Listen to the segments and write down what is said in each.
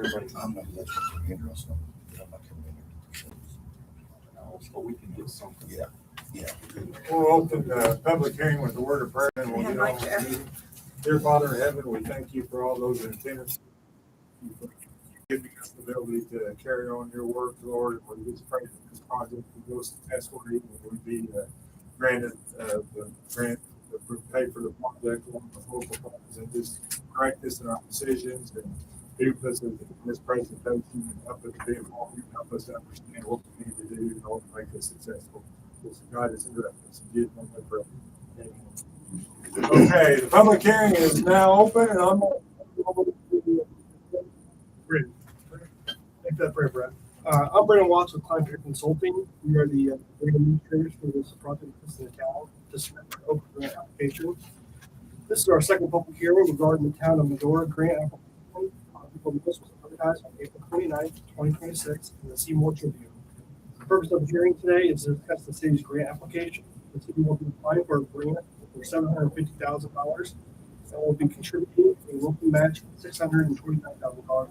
everybody. I'm not much interested. I'm not coming in here. So we can get something. Yeah. We'll open the public hearing with the word of prayer and we'll get on with the meeting. Dear Father in heaven, we thank you for all those in attendance. For giving us the ability to carry on your work, Lord. And we just pray that this project will go successfully and we be granted the grant that pay for the project on the local funds, and just correct this in our decisions and be with us in this presentation and help us be involved and help us understand what we need to do in order to make this successful. This guidance and direct us and give them the prayer. Okay, the public hearing is now open, and I'm Thank that prayer, Brad. I'm Brandon Watts with Climate Consulting. We are the grant administrators for this project in the town. This is our open grant application. This is our second public hearing regarding the town of Medora grant application. This was advertised on April 29th, 2026 in the Seymour Tribune. The purpose of the hearing today is to discuss the city's grant application. The city will be applying for a grant for $750,000 and will be contributing a local match of $629,000.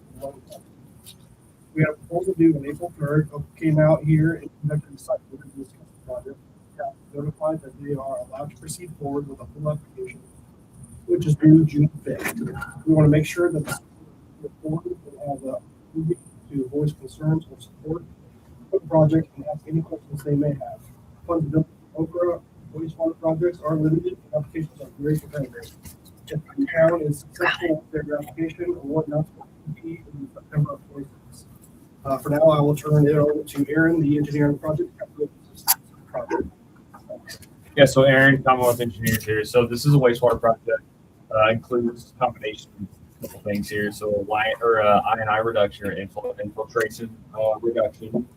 We had a proposal due on April 3rd. Came out here and conducted a site visit to discuss the project. Got notified that they are allowed to proceed forward with a full application, which is due June 5th. We want to make sure that the board will have the opportunity to voice concerns or support for the project and ask any questions they may have. Funds built Okra wastewater projects are limited and applications are very competitive. If the town is successful with their application, award not to be in September of 2026. For now, I will turn it over to Aaron, the engineer on the project. Yeah, so Aaron, Commonwealth Engineers here. So this is a wastewater project. Includes a combination of a couple things here. So I&I reduction or infiltration reduction,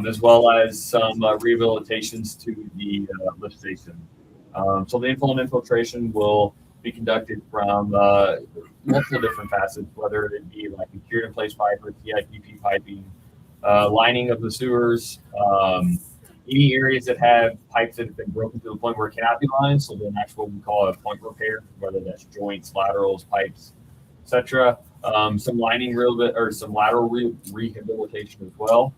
as well as some rehabilitations to the lift station. So the infill and infiltration will be conducted from multiple different facets, whether it be like a cured in place pipe or TIPP piping, lining of the sewers, any areas that have pipes that have been broken to the point where it cannot be lined. So then that's what we call a point repair, whether that's joints, laterals, pipes, etc. Some lining some lateral rehabilitation as well.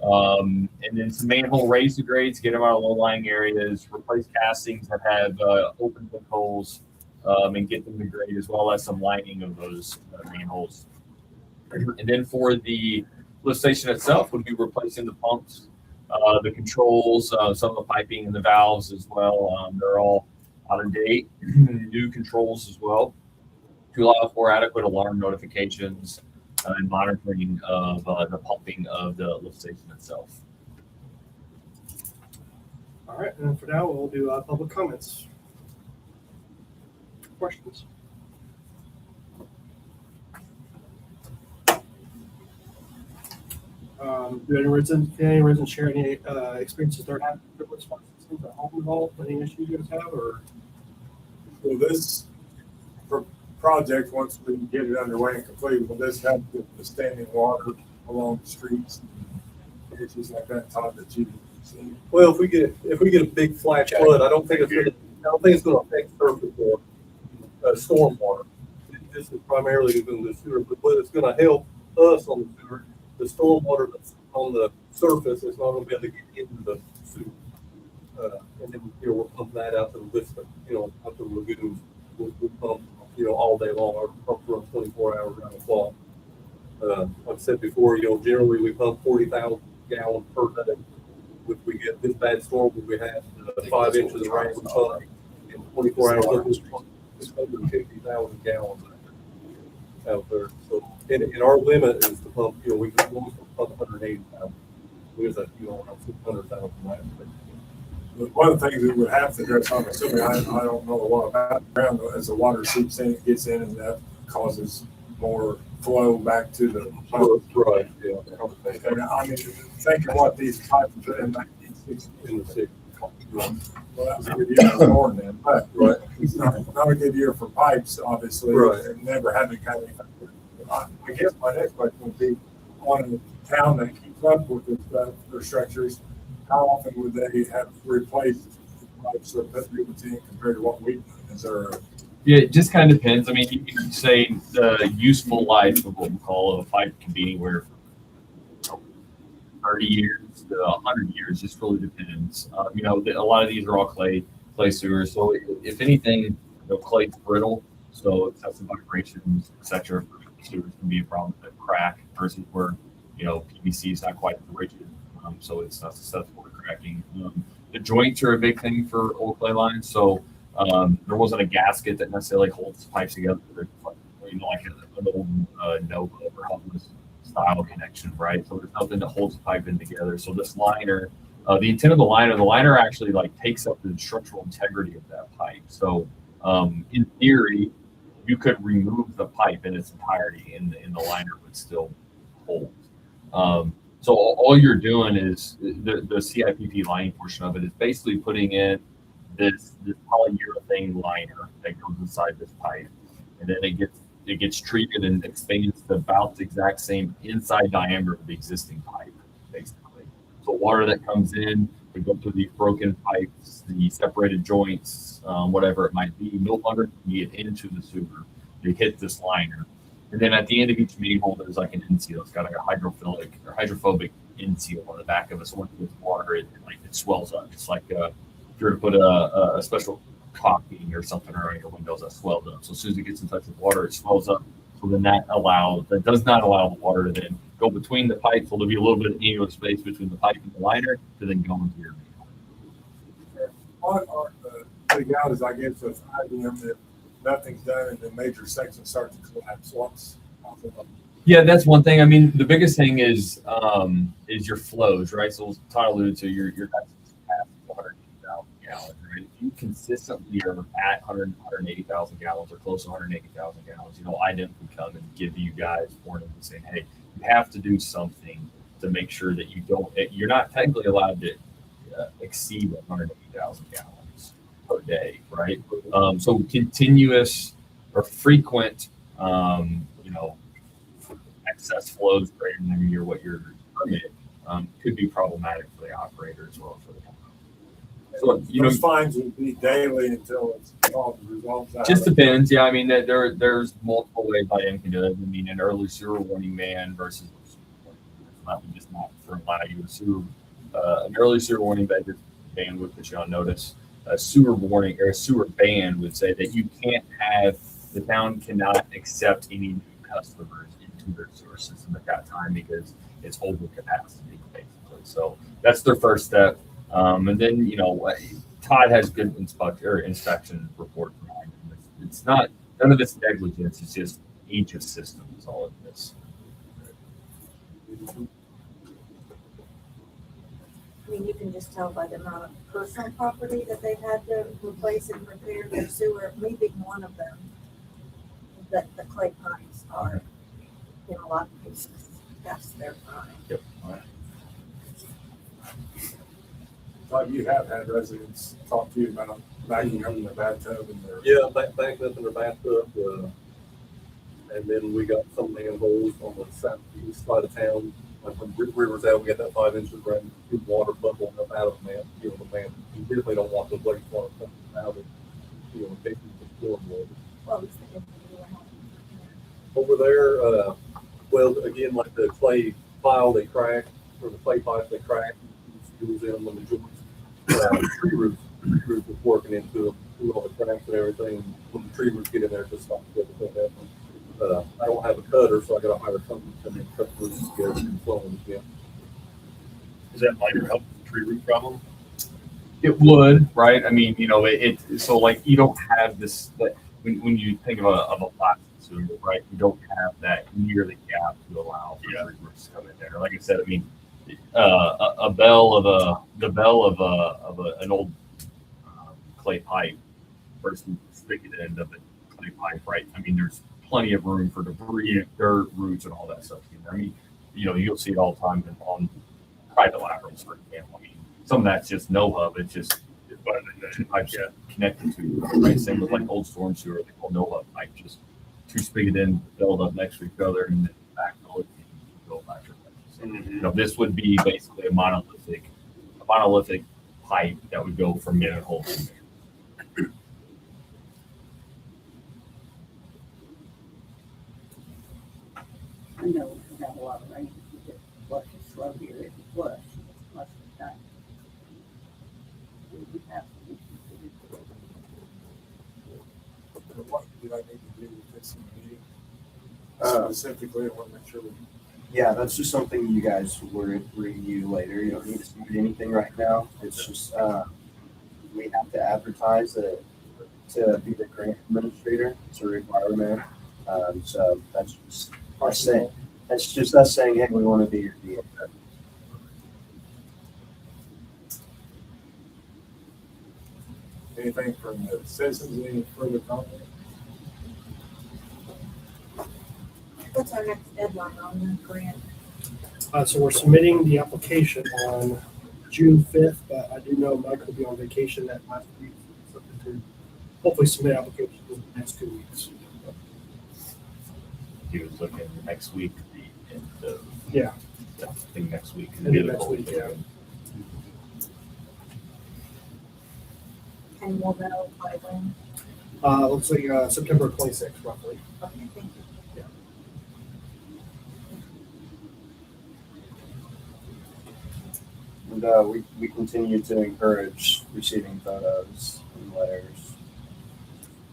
And then some manhole raise the grades, get them out of low-lying areas, replace castings that have open hook holes, and get them to grade, as well as some lining of those manholes. And then for the lift station itself, we'll be replacing the pumps, the controls, some of the piping and the valves as well. They're all out of date. New controls as well to allow for adequate alarm notifications and monitoring of the pumping of the lift station itself. All right, and for now, we'll do public comments. Questions? Do any residents share any experiences they're having with response systems at home involved? Any issues you guys have, or? Well, this project, once we get it underway and complete, will this help with the standing water along the streets and issues like that, Todd, that you see? Well, if we get a big flash flood, I don't think it's going to affect surface water, storm water. This is primarily going to the sewer, but it's going to help us on the sewer. The storm water that's on the surface is not going to be able to get into the sewer. And then we'll pump that out to the lift, out to the lagoons. We'll pump, all day long. Our pumps run 24 hours around the clock. Like I said before, generally we pump 40,000 gallons per day. If we get this bad storm, we had 5 inches of rain, we pump in 24 hours. It's 150,000 gallons out there. So, and our limit is to pump. We can only pump 180,000. There's a around 600,000 left. But one of the things we would have to address, I'm assuming, I don't know a lot about the ground, as the water seeps in, it gets in, and that causes more flow back to the pump. Right. Yeah. And I mean, think of what these pipes are in 1960. Well, that was a good year for corn then, but it's not a good year for pipes, obviously. Right. And never having kind of. I guess my next question would be, on a town that keeps up with this stuff, their structures, how often would they have replaced the pipes that put in compared to what we've done? Is there Yeah, it just kind of depends. I mean, you can say the useful life of what we call a pipe can be anywhere from 30 years to 100 years. Just really depends. A lot of these are all clay sewers. So if anything, clay's brittle, so excessive vibrations, etc. Sewers can be a problem that crack versus where PVC is not quite as rigid, so it's not susceptible to cracking. The joints are a big thing for old clay lines. So there wasn't a gasket that necessarily holds the pipes together. They're like an old Nova or Hubbless style connection, right? So there's nothing that holds the pipe in together. So this liner, the intent of the liner actually like takes up the structural integrity of that pipe. So in theory, you could remove the pipe in its entirety, and the liner would still hold. So all you're doing is the CIPP lining portion of it is basically putting in this polyurethane liner that goes inside this pipe, and then it gets treated and expands to about the exact same inside diameter of the existing pipe, basically. So water that comes in would go through these broken pipes, the separated joints, whatever it might be, no longer can get into the sewer. They hit this liner. And then at the end of each manhole, there's like an end seal. It's got like a hydrophobic end seal on the back of it. So when it gets water, it swells up. It's like if you were to put a special caulking or something around your windows that swells up. So as soon as it gets in touch with water, it swells up. So then that does not allow the water to then go between the pipes. So there'll be a little bit of annular space between the pipe and the liner to then go into your manhole. What are the legalities, I guess, of IBM that nothing's done and the major sections start to collapse? Yeah, that's one thing. I mean, the biggest thing is your flows, right? So Todd alluded to your guys' capacity of 180,000 gallons, right? If you consistently are at 180,000 gallons or close to 180,000 gallons, IDEM can come and give you guys warning and saying, hey, you have to do something to make sure that you're not technically allowed to exceed 180,000 gallons per day, right? So continuous or frequent, excess flows greater than what your permit could be problematic for the operator as well as for the company. So those fines would be daily until it's all resolved out. Just depends. Yeah, I mean there's multiple ways IDEM can do it. I mean, an early sewer warning ban versus that would just not allow you to sue. An early sewer warning ban would put you on notice. A sewer warning or a sewer ban would say that the town cannot accept any new customers into their sewer system at that time because it's over capacity, basically. So that's their first step. And then, Todd has good inspection report. It's not, none of it's negligence. It's just age of system is all of this. I mean, you can just tell by the amount of personal property that they've had to replace and repair their sewer, maybe one of them, that the clay pipes are, in a lot of cases, that's their crime. Yep. But you have had residents talk to you about backing up in the bathtub and their. Yeah, backing up in their bathtub, and then we got some manholes on the southeast side of town. Like when River's out, we got that 5 inches right through water bubbling up out of the man. You definitely don't want the wastewater coming out of, in case it's storm water. Well, it's the Over there, well, again, like the clay pile they crack, or the clay pipes they crack, screws in them when the joints, tree roots was working into them, through all the cracks and everything. When the tree roots get in there, it just stops everything happening. I don't have a cutter, so I got to hire someone to come in and cut the roots together and flow them again. Does that liner help with the tree root problem? It would, right? I mean, so like you don't have this, when you think of a plastic sewer, right? You don't have that nearly gap to allow for tree roots to come in there. Like I said, I mean, the bell of an old clay pipe versus the spigot end of a clay pipe, right? I mean, there's plenty of room for debris, dirt, roots, and all that stuff. I mean, you'll see it all the time on private laterals, for example. I mean, some of that's just no hub. It's just two pipes connected to, right? Same with like old storm sewer, they call no hub pipe, just two spigot ends build up next to each other and then back to go back to it. So, this would be basically a monolithic pipe that would go from manhole to manhole. I know we have a lot of rain, it flushes slow here, it flush, it's flush the time. We have some issues with it. What do I need to do with this in the meeting? Uh, Specifically, I want to make sure we. Yeah, that's just something you guys will review later. You don't need to submit anything right now. It's just, we have to advertise it to be the grant administrator. It's a requirement. So that's just us saying, that's just us saying, hey, we want to be your DA. Anything from the citizens, any further comment? What's our next deadline on the grant? So we're submitting the application on June 5th, but I do know Mike will be on vacation that last week. So to hopefully submit applications in the next 2 weeks. He was looking next week, the end of. Yeah. I think next week. End of next week, yeah. And we'll know by when? Looks like September 26th, roughly. Okay, thank you. And we continue to encourage receiving photos and letters.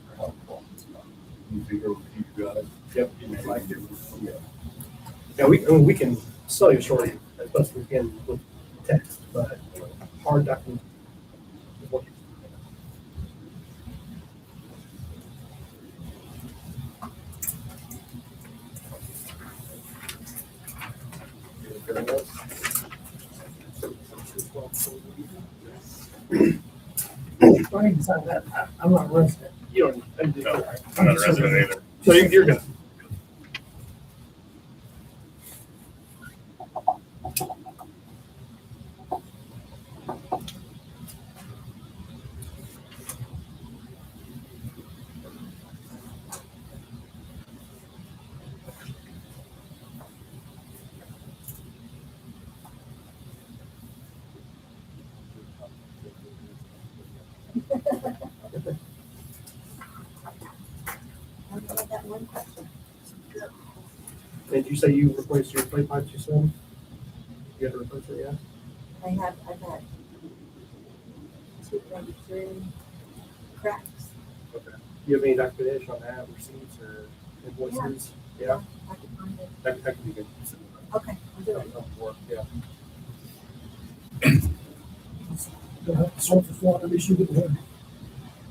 They're helpful. You figure you got it? Yep. You may like it. Yeah. Yeah, I mean, we can sell your story as best we can with text, but hard document. is what you- Anything else? I'm not a resident. You don't. No, I'm not a resident either. So you're good. I only had that one question. Did you say you replaced your plate pipes, you said? You had to replace it, yeah? I've had 2, maybe 3 cracks. Okay. Do you have any documentation on that, receipts or invoices? Yeah. I can find it. That could be good. Okay, I'll do it. That'll work, yeah.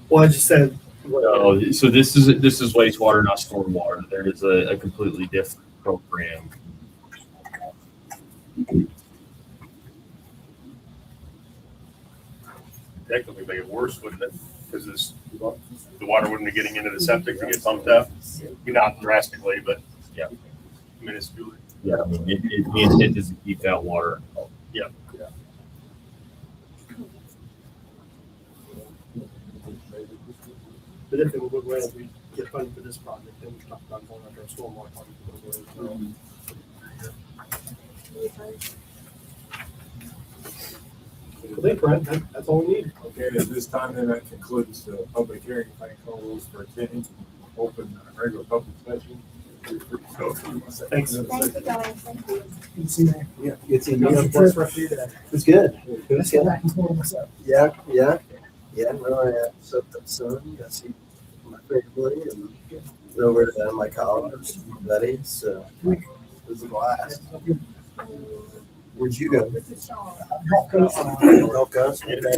Well, I just said. No, so this is wastewater, not stormwater. There is a completely different program. Technically make it worse, wouldn't it? Because the water wouldn't be getting into the septic to get pumped out. Not drastically, but Yeah. minuscule. Yeah, I mean, the intent is to keep that water. Yeah. But if it would go as we get funding for this project, then we talk about going under a stormwater project. So, well, thanks, Brent. That's all we need. Okay, at this time, then that concludes the public hearing. Thank all those for attending. Open regular public session. Thanks. Thank you, guys. Thank you. Yeah, it's in How's the rest of your day? It's good. It's good. Yeah, yeah, yeah. No, I soaked the sun. Got to see my family and over to my college buddies. So it was a blast. Where'd you go? Gulf Coast. Okay.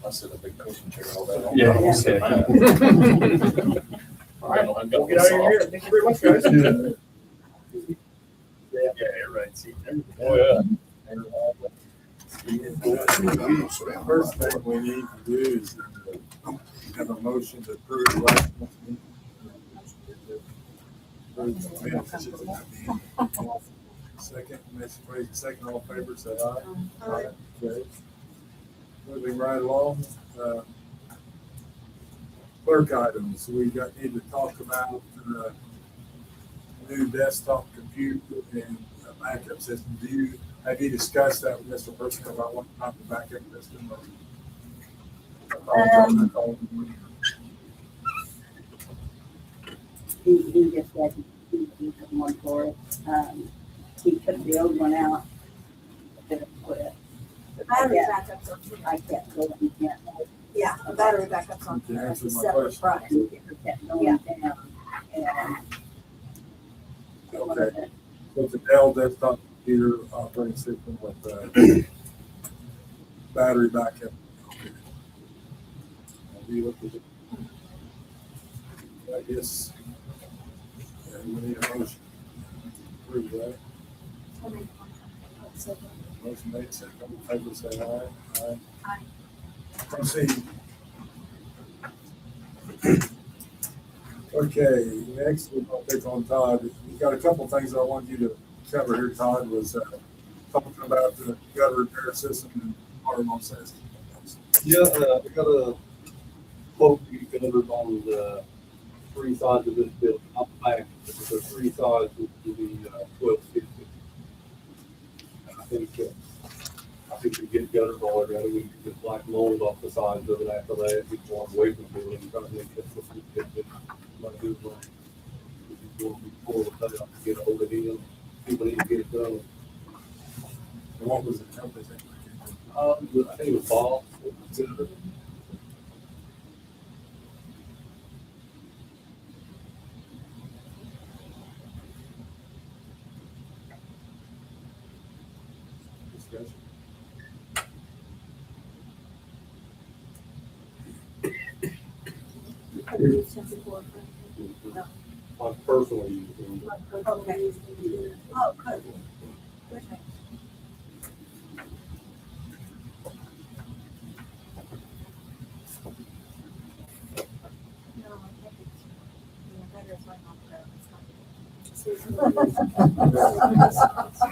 I sit a big cushion chair all day long. Yeah, we'll say. All right, we'll get out of here. Thank you very much, guys. Yeah, you're right. See, Oh, yeah. First thing we need to do is have a motion to approve the last month's meeting. Approve the minutes. Second, Ms. Fraser, second, all in favor, say aye. Aye. Okay. Moving right along, clerk items, need to talk about, new desktop computer and a backup system. Do you Have you discussed that with Mr. Person about what type of backup system or? He just said he took one for it. He took the old one out, but it quit. The battery Yeah. backups on here. I kept going, yeah. Yeah, the battery backups on You here. It's a answered my separate question. price. It kept going Yeah. down, and. Okay. So it's a Dell desktop computer operating system with battery backup. Okay. Have you looked at it? I guess. We need a motion. Approve that. Motion made, second, all in favor, say aye. Aye. Aye. Proceed. Okay, next we're gonna pick on Todd. We got a couple things I want you to cover here, Todd, was talking about the gutter repair system and water loss system. Yeah, we got a quote you covered on the three sides of this building, up back, the three sides would be 1250. I think we get gutters all around, we can get black mold off the sides of it after that, we go away from the building, try to make it look good. Like do like, if you want to be full of that, get a hold of him, people need to get it done. And what was the company? I think it was Bob. Discussion. Have you used him before? No. I personally use them. Okay. Oh, good. Good. No, I think it's, better if I'm not there.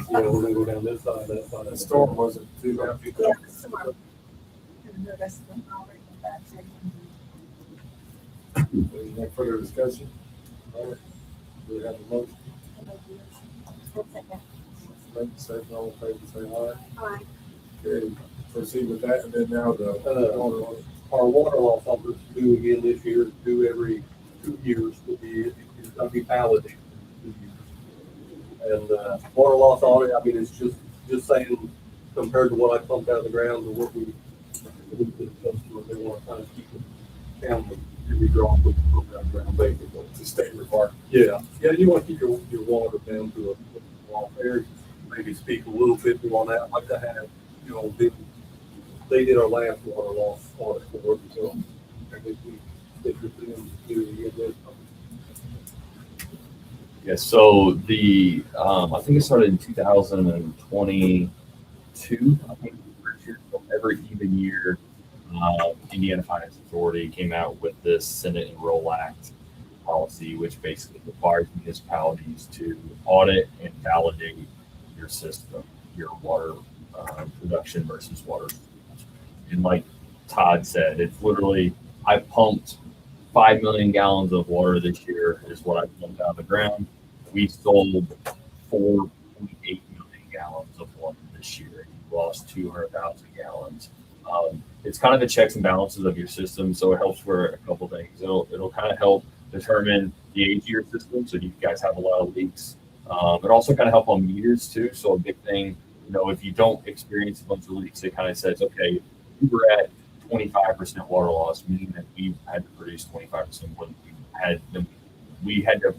Yeah, we're gonna go down this side, that side. The storm wasn't too bad. Yeah, sure. And the rest of them already in bad shape. Any further discussion? All right. We have a motion. Make the second, all in favor, say aye. Aye. Okay, proceed with that, and then now the water line. Our water loss officers due again this year, due every 2 years, it's gonna be validated. in 2 years. And, water loss audit, I mean, it's just saying, compared to what I pumped out of the ground to what we to the customer, they wanna kind of keep it down with every drop we pump out of the ground, basically. It's a state requirement. Yeah, you wanna keep your water down to a law. Eric, maybe speak a little bit more on that. I'd like to have, they did our last water loss audit for us, so I think we stick with them to do this. Yeah, so I think it started in 2022. I think first year, so every even year, Indiana Finance Authority came out with this Senate Enroll Act policy, which basically requires municipalities to audit and validate your system, your water production versus water. And like Todd said, it's literally, I pumped 5 million gallons of water this year is what I pumped out of the ground. We sold 4.8 million gallons of water this year. You lost 200,000 gallons. It's kind of the checks and balances of your system, so it helps for a couple things. It'll kind of help determine the age of your system, so you guys have a lot of leaks. It also kind of help on meters too. So a big thing, if you don't experience a bunch of leaks, it kind of says, okay, we were at 25% water loss, meaning that we had to produce 25% more than we had to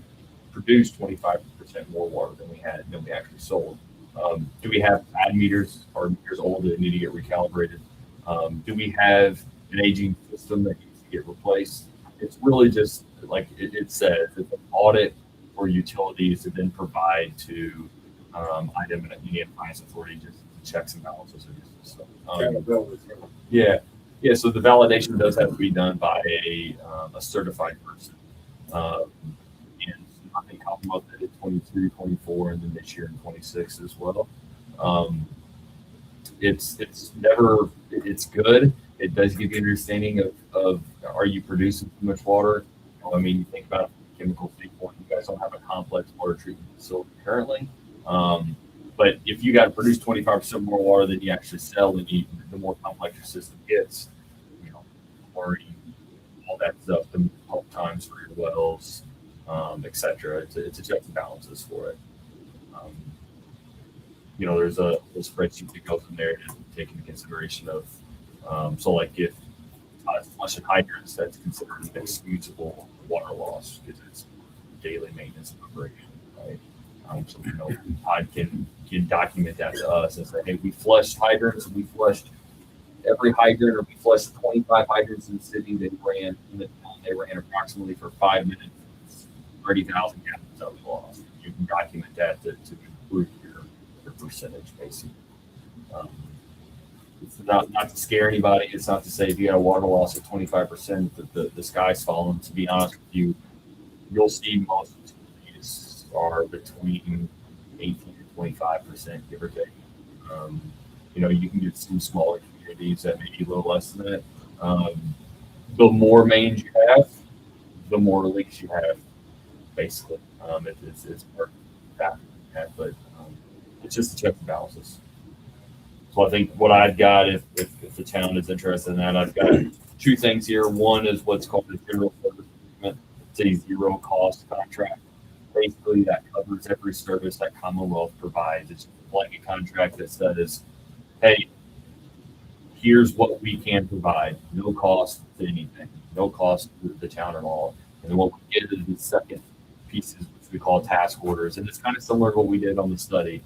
produce 25% more water than we actually sold. Do we have bad meters? Are meters old that need to get recalibrated? Do we have an aging system that needs to get replaced? It's really just like it says, it's an audit for utilities to then provide to IDEM and Indiana Finance Authority, just checks and balances of your system. Yeah. So the validation does have to be done by a certified person. And I think Commonwealth did it 23, 24, and then this year in 26 as well. It's good. It does give you an understanding of are you producing too much water? I mean, you think about it from a chemical standpoint, you guys don't have a complex water treatment facility currently. But if you got to produce 25% more water than you actually sell, then the more complex your system gets, you know, chlorine, all that stuff, the pump times for your wells, et cetera. It's a checks and balances for it. You know, there's a spreadsheet that goes in there to take into consideration of, so like if flushing hydrants, that's considered an excusable water loss because it's daily maintenance operation, right? So you know, Todd can document that to us and say, hey, we flushed hydrants, we flushed every hydrant, or we flushed 25 hydrants in the city. They ran approximately for 5 minutes, 30,000 gallons of loss. You can document that to improve your percentage, basically. It's not to scare anybody. It's not to say if you got a water loss of 25% that the sky's falling. To be honest with you, you'll see most of these are between 18 and 25%, give or take. You know, you can get some smaller communities that may be a little less than that. The more mains you have, the more leaks you have, basically. It's part of that, but it's just the check and balances. So I think what I've got, if the town is interested in that, I've got 2 things here. One is what's called the general service agreement. It's a zero cost contract. Basically, that covers every service that Commonwealth provides. It's a blanket contract that says, hey, here's what we can provide. No cost to anything. No cost to the town at all. And then what we get is the second pieces, which we call task orders. And it's kind of similar to what we did on the study.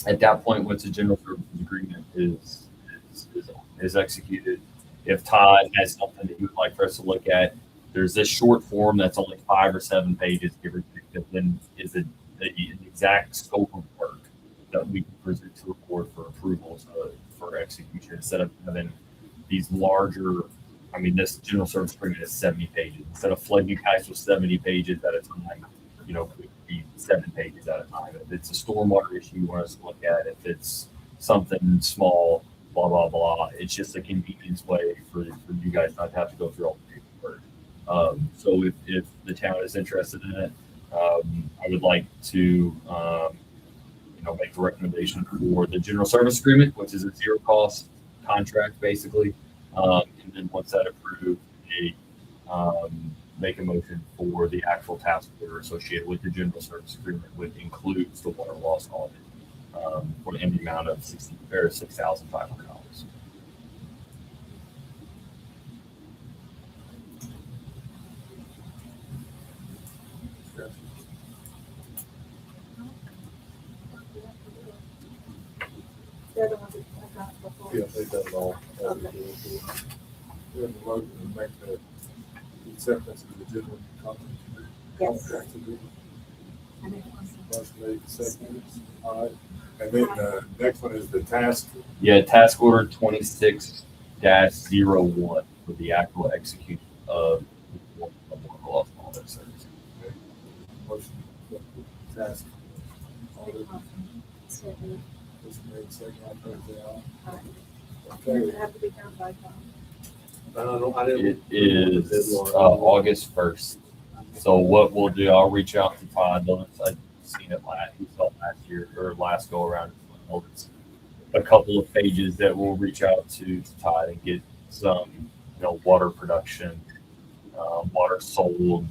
At that point, once the general services agreement is executed, if Todd has something that he would like for us to look at, there's this short form that's only 5 or 7 pages, give or take, that then is an exact scope of work that we can present to the board for approval for execution instead of having these larger. I mean, this general service agreement is 70 pages. Instead of flooding you guys with 70 pages at a time, you know, could be 7 pages at a time. If it's a stormwater issue you want us to look at, if it's something small, blah, blah, blah, it's just a convenience way for you guys not to have to go through all the paperwork. So if the town is interested in it, I would like to, you know, make a recommendation for the general service agreement, which is a zero cost contract, basically. And then once that approved, make a motion for the actual task order associated with the general service agreement, which includes the water loss audit for the amount of $6,500. They're the ones that I got before. Yeah, they've done it all. Okay. We have a motion to make the acceptance of the general contract. Yes. Contract agreement. I make a motion. Motion made, seconded. All right. And then the next one is the task. Yeah, task order 26-01 for the actual execution of the water loss audit service. Motion, task. Make a Audit. motion. Second. Motion made, seconded. All fair say All right. aye. Does Okay. it have to be done by Tom? I didn't. It is August 1st. So what we'll do, I'll reach out to Todd. I've seen it he saw it last year or last go around. It's a couple of pages that we'll reach out to Todd and get some, you know, water production, water sold,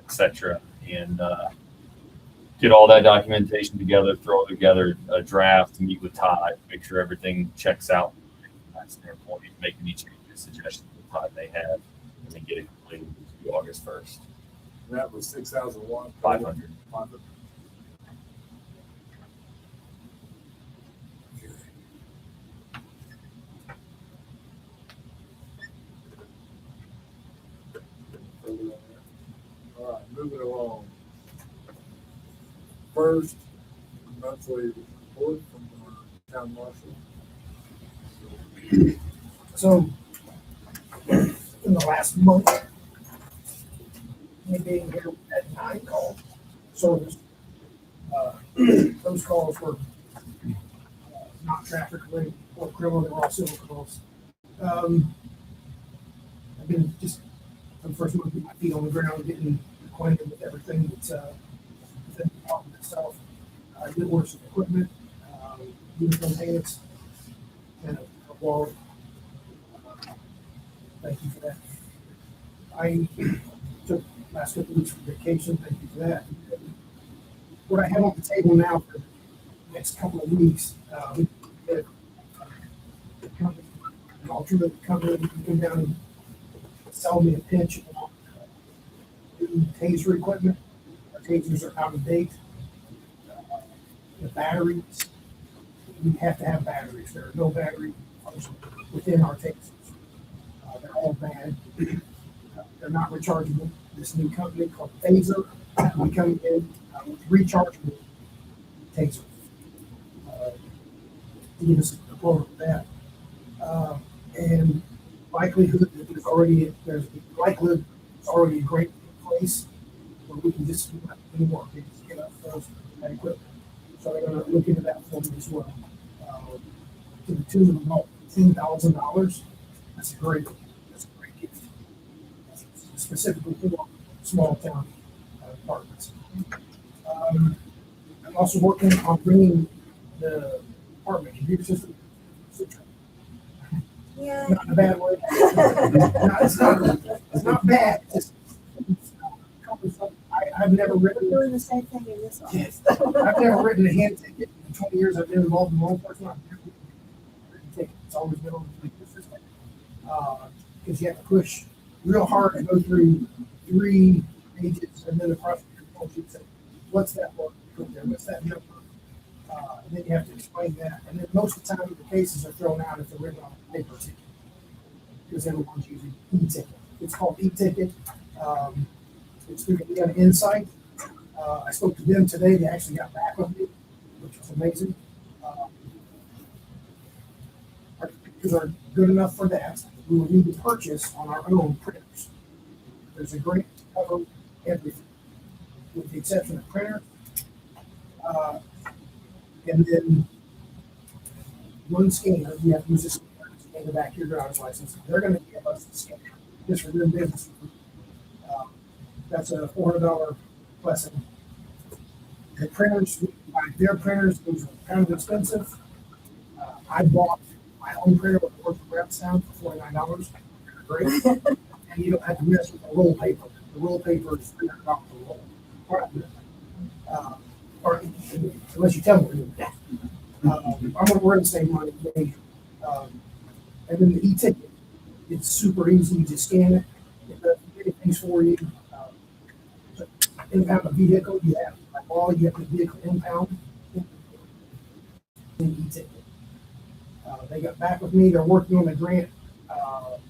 etc. And get all that documentation together, throw together a draft, meet with Todd, make sure everything checks out from that standpoint, make any changes, suggestions that Todd may have, and then get it completed to August 1st. That was 6,001. 500. 500. All right, moving along. First monthly report from our town marshal. So, in the last month, me being here at 9 call service, those calls were not traffic related or criminal, they were all civil calls. I've been just, for the first month, with my feet on the ground, getting acquainted with everything that's within the department itself. I did order some equipment, uniform pants, and a wall. Thank you for that. I took last couple weeks for vacation. Thank you for that. What I have on the table now for the next couple of weeks, we get an alternative company that can come down and sell me a pinch of new taser equipment. Our tasers are out of date. The batteries, we have to have batteries. There are no battery within our tasers. They're all bad. They're not rechargeable. This new company called Taser, we come in with rechargeable taser. To give us a quote of that. And likelihood that there's likelihood it's already a great place where we can just do that anymore. We just get up those that equipment. So they're going to look into that for me as well. To the tune of about $10,000. That's a great gift. Specifically for small town apartments. I'm also working on bringing the apartment computer system. Yeah. Not in a bad way. No, it's not bad. I've never We're written. doing the same thing in this office. I've never written a hand ticket in 20 years I've been involved in law enforcement. I've never written a ticket. It's always been on the computer system. Because you have to push real hard to go through 3 pages, and then the prosecutor calls you and says, "What's that word? What's that number?" And then you have to explain that. And then most of the time, the cases are thrown out if they're written on a paper ticket, because everyone's using e-ticket. It's called e-ticket. It's through Indiana Insight. I spoke to them today. They actually got back with me, which was amazing. Our computers are good enough for that. We will need to purchase on our own printers. There's a grant to cover everything, with the exception of printers. And then one scanner, you have to use this scanner to scan the back of your driver's license. They're going to give us the scanner just for doing business. That's a $400 blessing. The printers, we buy their printers, those are kind of expensive. I bought my own printer with Work for Brownstown for $49. Great. And you don't have to mess with the roll paper. The roll paper is $300 a roll. Or unless you tell me to do that. I'm going to run save money. And then the e-ticket, it's super easy. You just scan it. It does many things for you. Impound a vehicle, you have the vehicle impound in e-ticket. They got back with me. They're working on a grant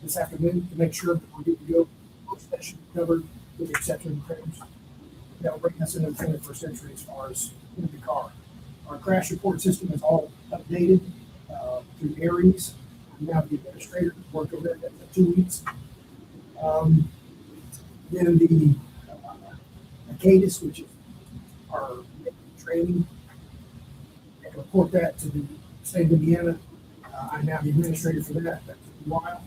this afternoon to make sure that we're good to go. Most of that should be covered with the exception of printers. That'll bring us into the 21st century as far as in the car. Our crash report system is all updated through Aries. I'm now the administrator, worked over there for 2 weeks. Then the Cadis, which is our training, and report that to the state of Indiana. I'm now the administrator for that. That's a while.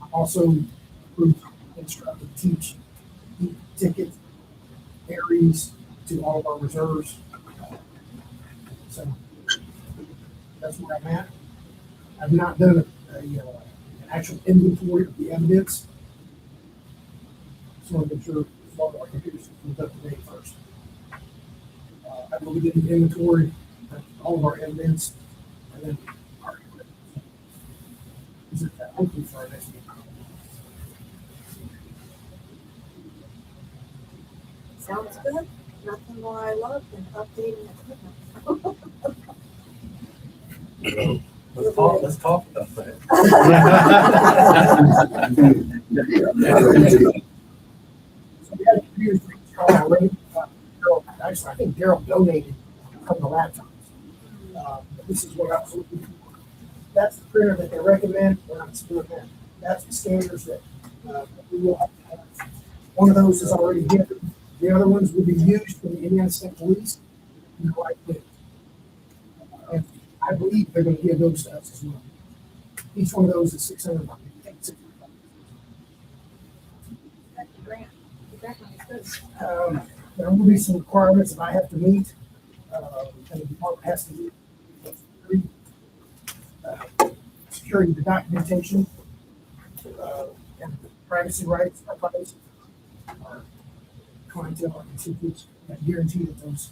I'm also approved instructor to teach e-ticket Aries to all of our reserves. So that's where I'm at. I've not done an actual inventory of the evidence. Just want to make sure all of our computer systems up to date first. I will be getting an inventory of all of our evidence, and then our equipment. Is it that hopefully for our next meeting? Sounds good. Nothing more I love than updating equipment. Let's talk about that. So we had a computer installed already. Actually, I think Daryl donated a couple of laptops. But this is what I was looking for. That's the printer that they recommend. We're not doing that. That's the scanners that we will have to have. One of those is already given. The other ones will be used for the Indiana State Police. And I believe they're going to give those to us as well. Each one of those is $600. That's the grant. The grant money's good. There will be some requirements that I have to meet. And the department has to do securing the documentation, and the privacy rights of our clientele, our constituents, that guarantee that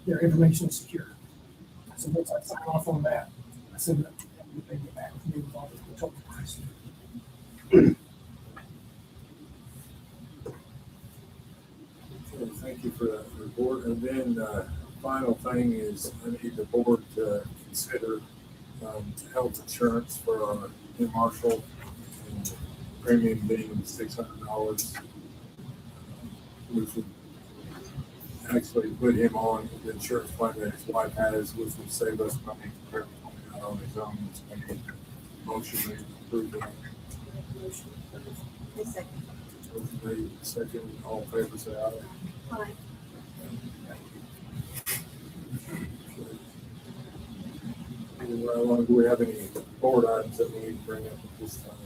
their information is secure. So once I sign off on that, I send it up to them, and they get back with me with all the total price. Okay, thank you for that report. And then, final thing is I need the board to consider, health insurance for our new marshal, and premium being $600. We should actually put him on the insurance plan that his wife has, which would save us money compared to putting out on his own. I need a motion to approve that. A second. Motion made, second, all in favor, say aye. Hi. Moving right along, do we have any board items that we need to bring up at this time?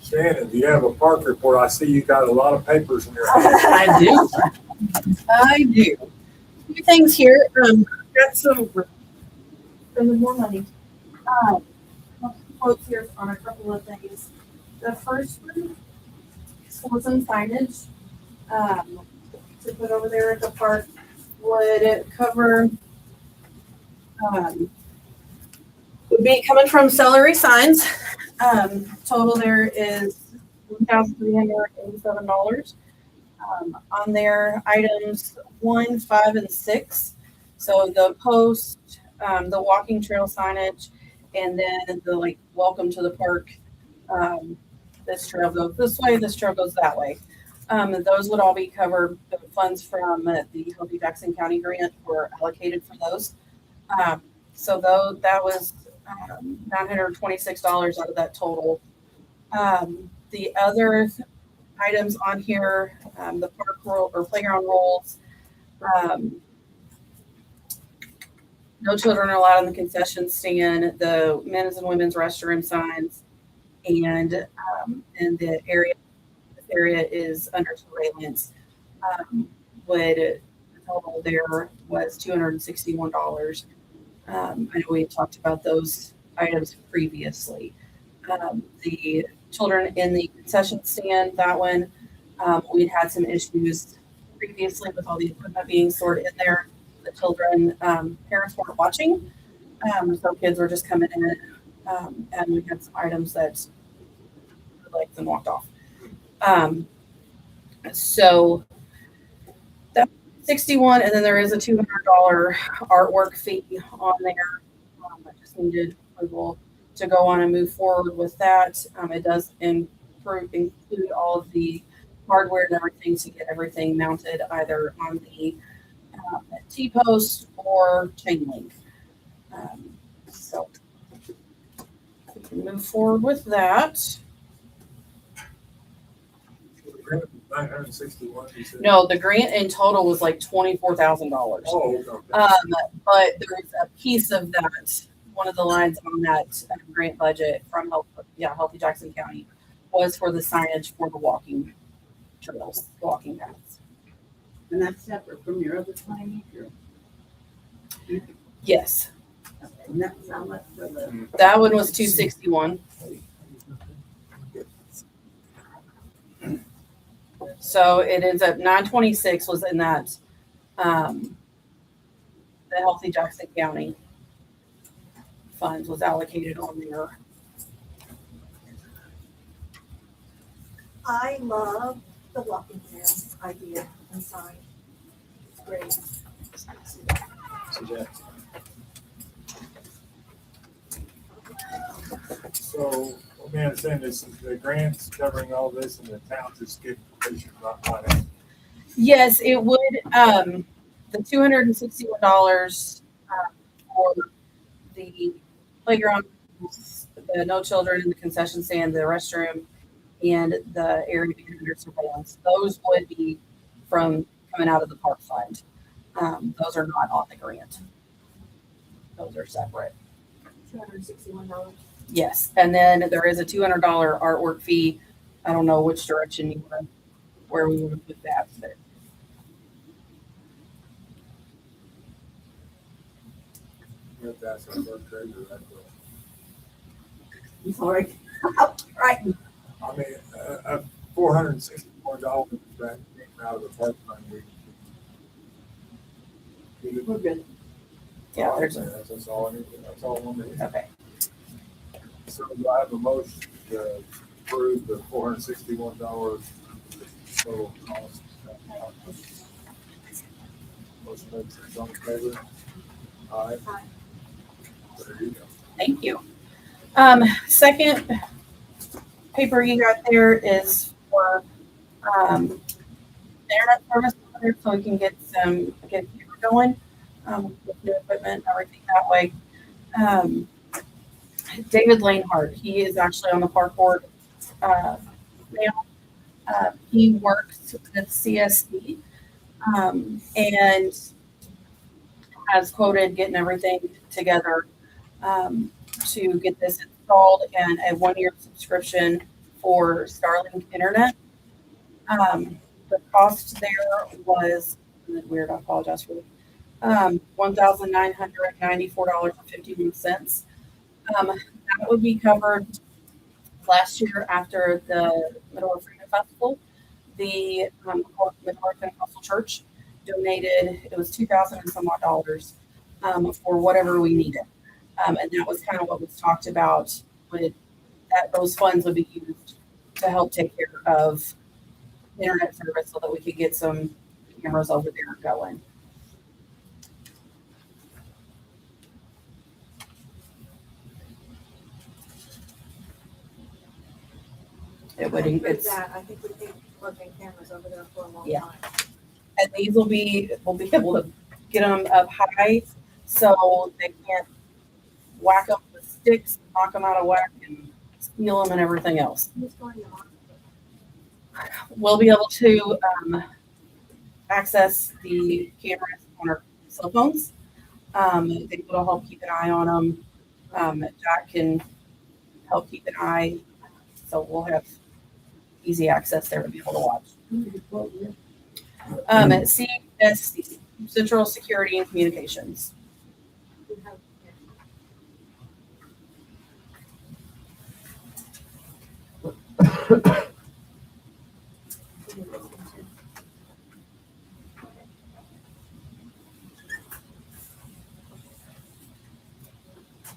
Shannon, do you have a park report? I see you got a lot of papers in your hand. I do. I do. Two things here. Got some. Spending more money. Quotes here on a couple of things. The first one was some signage, to put over there at the park. Would it cover, would be coming from Celery Signs. Total there is $1,387. On their items 1, 5, and 6. So the post, the walking trail signage, and then the welcome to the park. This trail goes this way, this trail goes that way. Those would all be covered. The funds from the Healthy Jackson County grant were allocated for those. So though that was $926 out of that total. The other items on here, the park roll or playground rolls. No children are allowed in the concession stand. The men's and women's restroom signs, and the area. This area is under surveillance. The total there was $261. I know we talked about those items previously. The children in the concession stand, that one, we'd had some issues previously with all the equipment being stored in there. The children, parents weren't watching, so kids were just coming in, and we had some items that liked and walked off. So that's 61, and then there is a $200 artwork fee on there. I just needed approval to go on and move forward with that. It does include all of the hardware and everything to get everything mounted either on the T-post or chain link. So we can move forward with that. 961, you said? No, the grant in total was like $24,000. Oh, okay. But there is a piece of that, one of the lines on that grant budget from Healthy Jackson County was for the signage for the walking trails, walking paths. And that's separate from your other 20 acre. Yes, Okay, and that's how much for the, that one was 261. So it ends up 926 was in that the Healthy Jackson County funds was allocated on there. I love the walking trail idea inside. It's great. So, let me understand this, the grant's covering all this and the town just get completion not financing. Yes, it would. The $261 for the playground, the no children in the concession stand, the restroom, and the area being under surveillance. Those would be from coming out of the park fund. Those are not on the grant. Those are separate. $261. Yes, and then there is a $200 artwork fee. I don't know which direction you want, where we want to put that, but You have to ask our clerk treasurer that question. I'm sorry. Right. I mean, $464 that came out of the park fund. We're good. yeah, there's a, That's all I need, that's all I wanted to hear. okay. So do I have a motion to approve the $461 total cost? Motion made, second, all in favor? Aye. There you go. Thank you. Second paper you got there is for internet service, so we can get a camera going with new equipment and everything that way. David Lanehart, he is actually on the park board now. He works with CSD and has quoted getting everything together to get this installed and a 1-year subscription for Starlink internet. The cost there was weird. I apologize for $1,994.51. That would be covered last year after the Medora Freedom Festival. The Medora Pentecostal Church donated, it was 2,000 and some odd dollars for whatever we needed. And that was kind of what was talked about with that those funds would be used to help take care of internet service so that we could get some cameras over there going. It would, With it's, that, I think we need working cameras over there for a long Yeah. time. and these we'll be able to get them up high so they can't whack up with sticks, knock them out of whack, and steal them and everything else. Who's going to monitor? We'll be able to access the cameras on our cell phones. They will help keep an eye on them. Jack can help keep an eye, so we'll have easy access there to be able to watch. At CSC, Central Security and Communications. We have-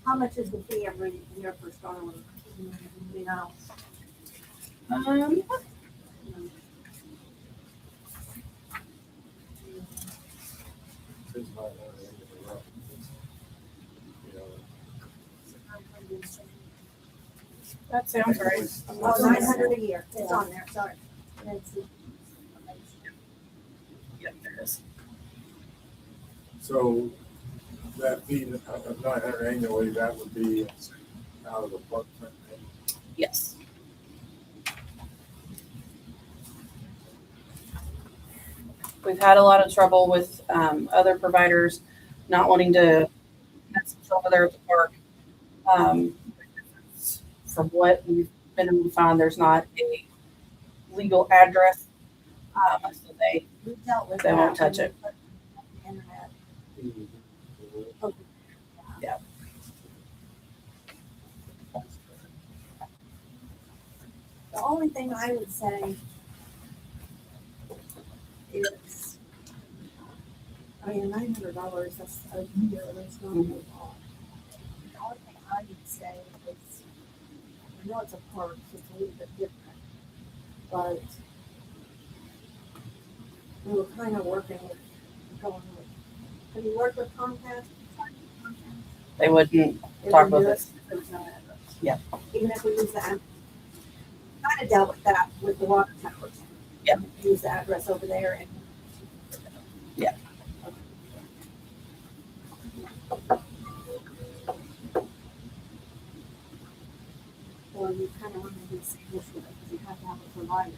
How much is the fee every year for Starlink? You know, Since my learning in the rough, you know, That sounds right. oh, 900 a year, it's on there, sorry. Yep, there it is. So that fee of 900 annually, that would be out of the park fund. Yes. We've had a lot of trouble with other providers not wanting to mess us over there at the park. From what we've been able to find, there's not a legal address, so they We've dealt with They won't that touch when it. we put the internet. Yeah. The only thing I would say is, I mean, $900, that's a year, that's not a lot. The only thing I would say is, I know it's a park, so it's a little bit different, but we were kind of working with, going with, have you worked with Comcast? they wouldn't They talk would with do us. it, there's no address. Yeah. Even if we use the address. Kind of dealt with that with the water towers. Yeah. Use the address over there and. Yeah. Or you kind of run into the same issue because you have to have a provider.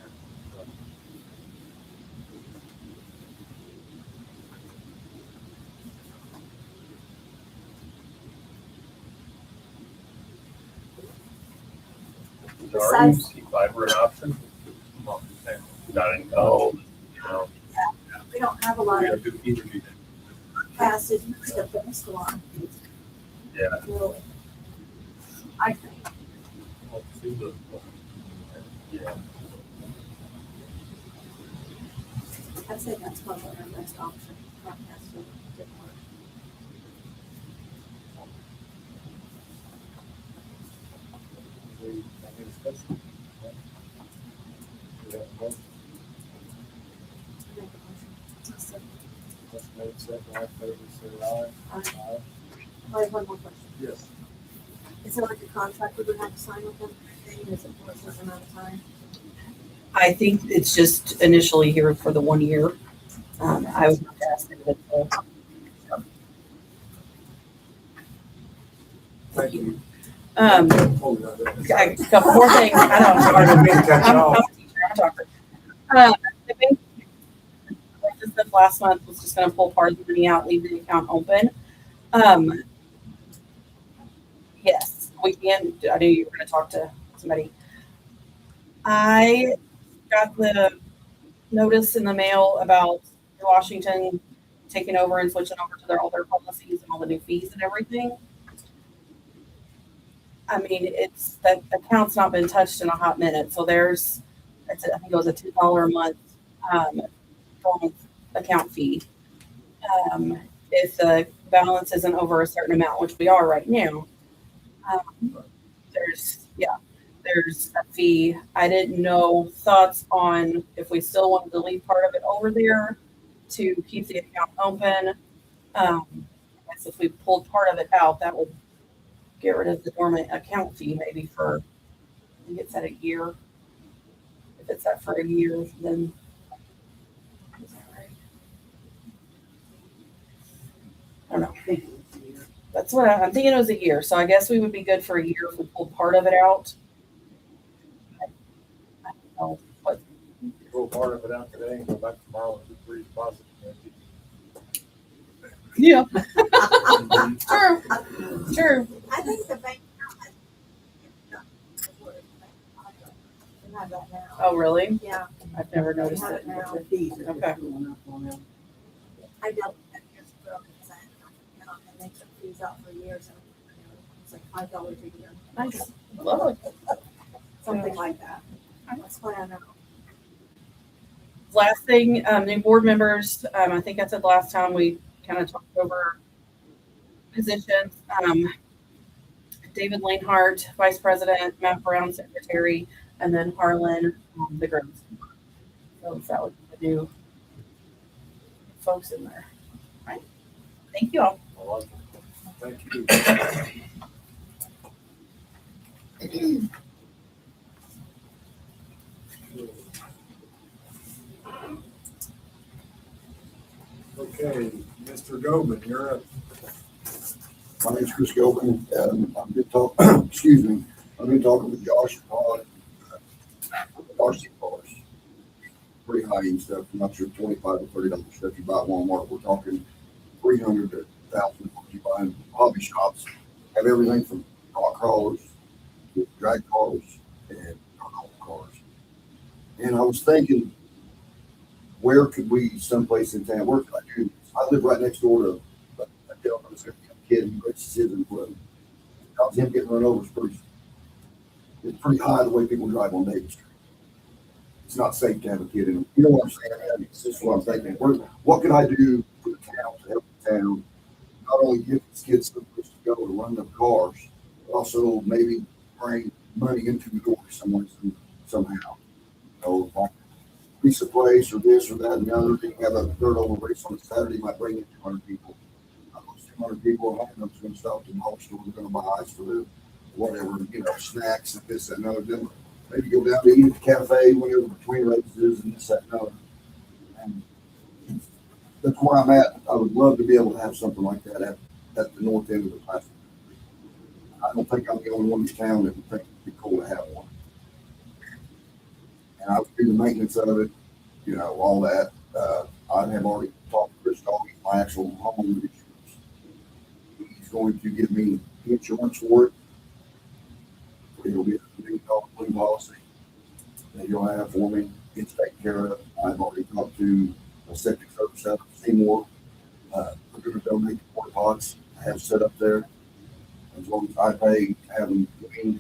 Are you fiber an option? Not in cold, you know. We don't have a lot of Do either do passage stuff in the salon, Yeah. really. I think. Yeah. I'd say that's probably our best option. Not passage, different. Make a motion. I have one more question. Yes. Is there like a contract we would have to sign with them? Is it for a certain amount of time? I think it's just initially here for the 1 year. I would have to ask them. Thank you. A couple more things. I didn't mean to cut you I'm off. a teacher, I'm a talker. The bank, like I said last month, was just gonna pull part of the money out, leave the account open. Yes, we can. I knew you were gonna talk to somebody. I got the notice in the mail about Washington taking over and switching over to all their policies and all the new fees and everything. I mean, it's that account's not been touched in a hot minute. So I think it was a $2 a month account fee. If the balance isn't over a certain amount, which we are right now, there's a fee. I didn't know thoughts on if we still wanted to leave part of it over there to keep the account open. I guess if we pulled part of it out, that would get rid of the dormant account fee maybe for, I think it's at a year. If it's at for a year, then is that right? I don't know. That's what I'm thinking. It was a year, so I guess we would be good for a year if we pulled part of it out. I don't know what. Pull part of it out today and go back tomorrow and free deposit. Yeah. True. True. I think the bank. We have that now. Oh, really? Yeah, I've never we noticed have it. it now. Okay. I dealt with that years ago because I had an account and they took fees out for years and it's like $5 a year. Nice. Lovely. Something like that. That's why I know. Last thing, new board members. I think I said last time we kind of talked over positions. David Lanehart, Vice President, Matt Brown, Secretary, and then Harlan, the Groves. So that would be the new folks in there. All right. Thank you all. Thank you. Okay, Mr. Goben, you're up. My name's Chris Gilpin, and I've been excuse me, I've been talking with Josh on RC cars. Pretty high end stuff, I'm not sure, $25 to $30 stuff you buy at Walmart. We're talking 300 to 1,000 you buy in hobby shops. Have everything from rock crawlers to drag cars and cars. And I was thinking, where could we, someplace in town, where could I do this? I live right next door to a gentleman who's got a kid who breaks his in the How's him getting run over is pretty high the way people drive on Davis Street. It's not safe to have a kid in them. You know what I'm saying? I mean, it's just what I'm thinking. What can I do for the town to help the town not only give these kids someplace to go to run their cars, but also maybe bring money into the door somehow. You know, like a piece of place or this or that and the other. They have a dirt over race on a Saturday, might bring in 200 people. Those 200 people, half of them's going to stop at the mall store. They're going to buy ice for them, whatever, you know, snacks and this and another. Then maybe go down to eat at the cafe whenever between races and this, that, and other. And that's where I'm at. I would love to be able to have something like that at the north end of the platform. I don't think I'm the only one in town that would think it'd be cool to have one. And I would do the maintenance of it, you know, all that. I have already talked to Chris Doggy, my actual home insurance. He's going to give me insurance for it. It'll be thing called clean policy that you'll have for me. It's taken care of. I've already talked to a septic service out of Seymour. We're gonna donate the porta pots I have set up there. As long as I pay to have them cleaned.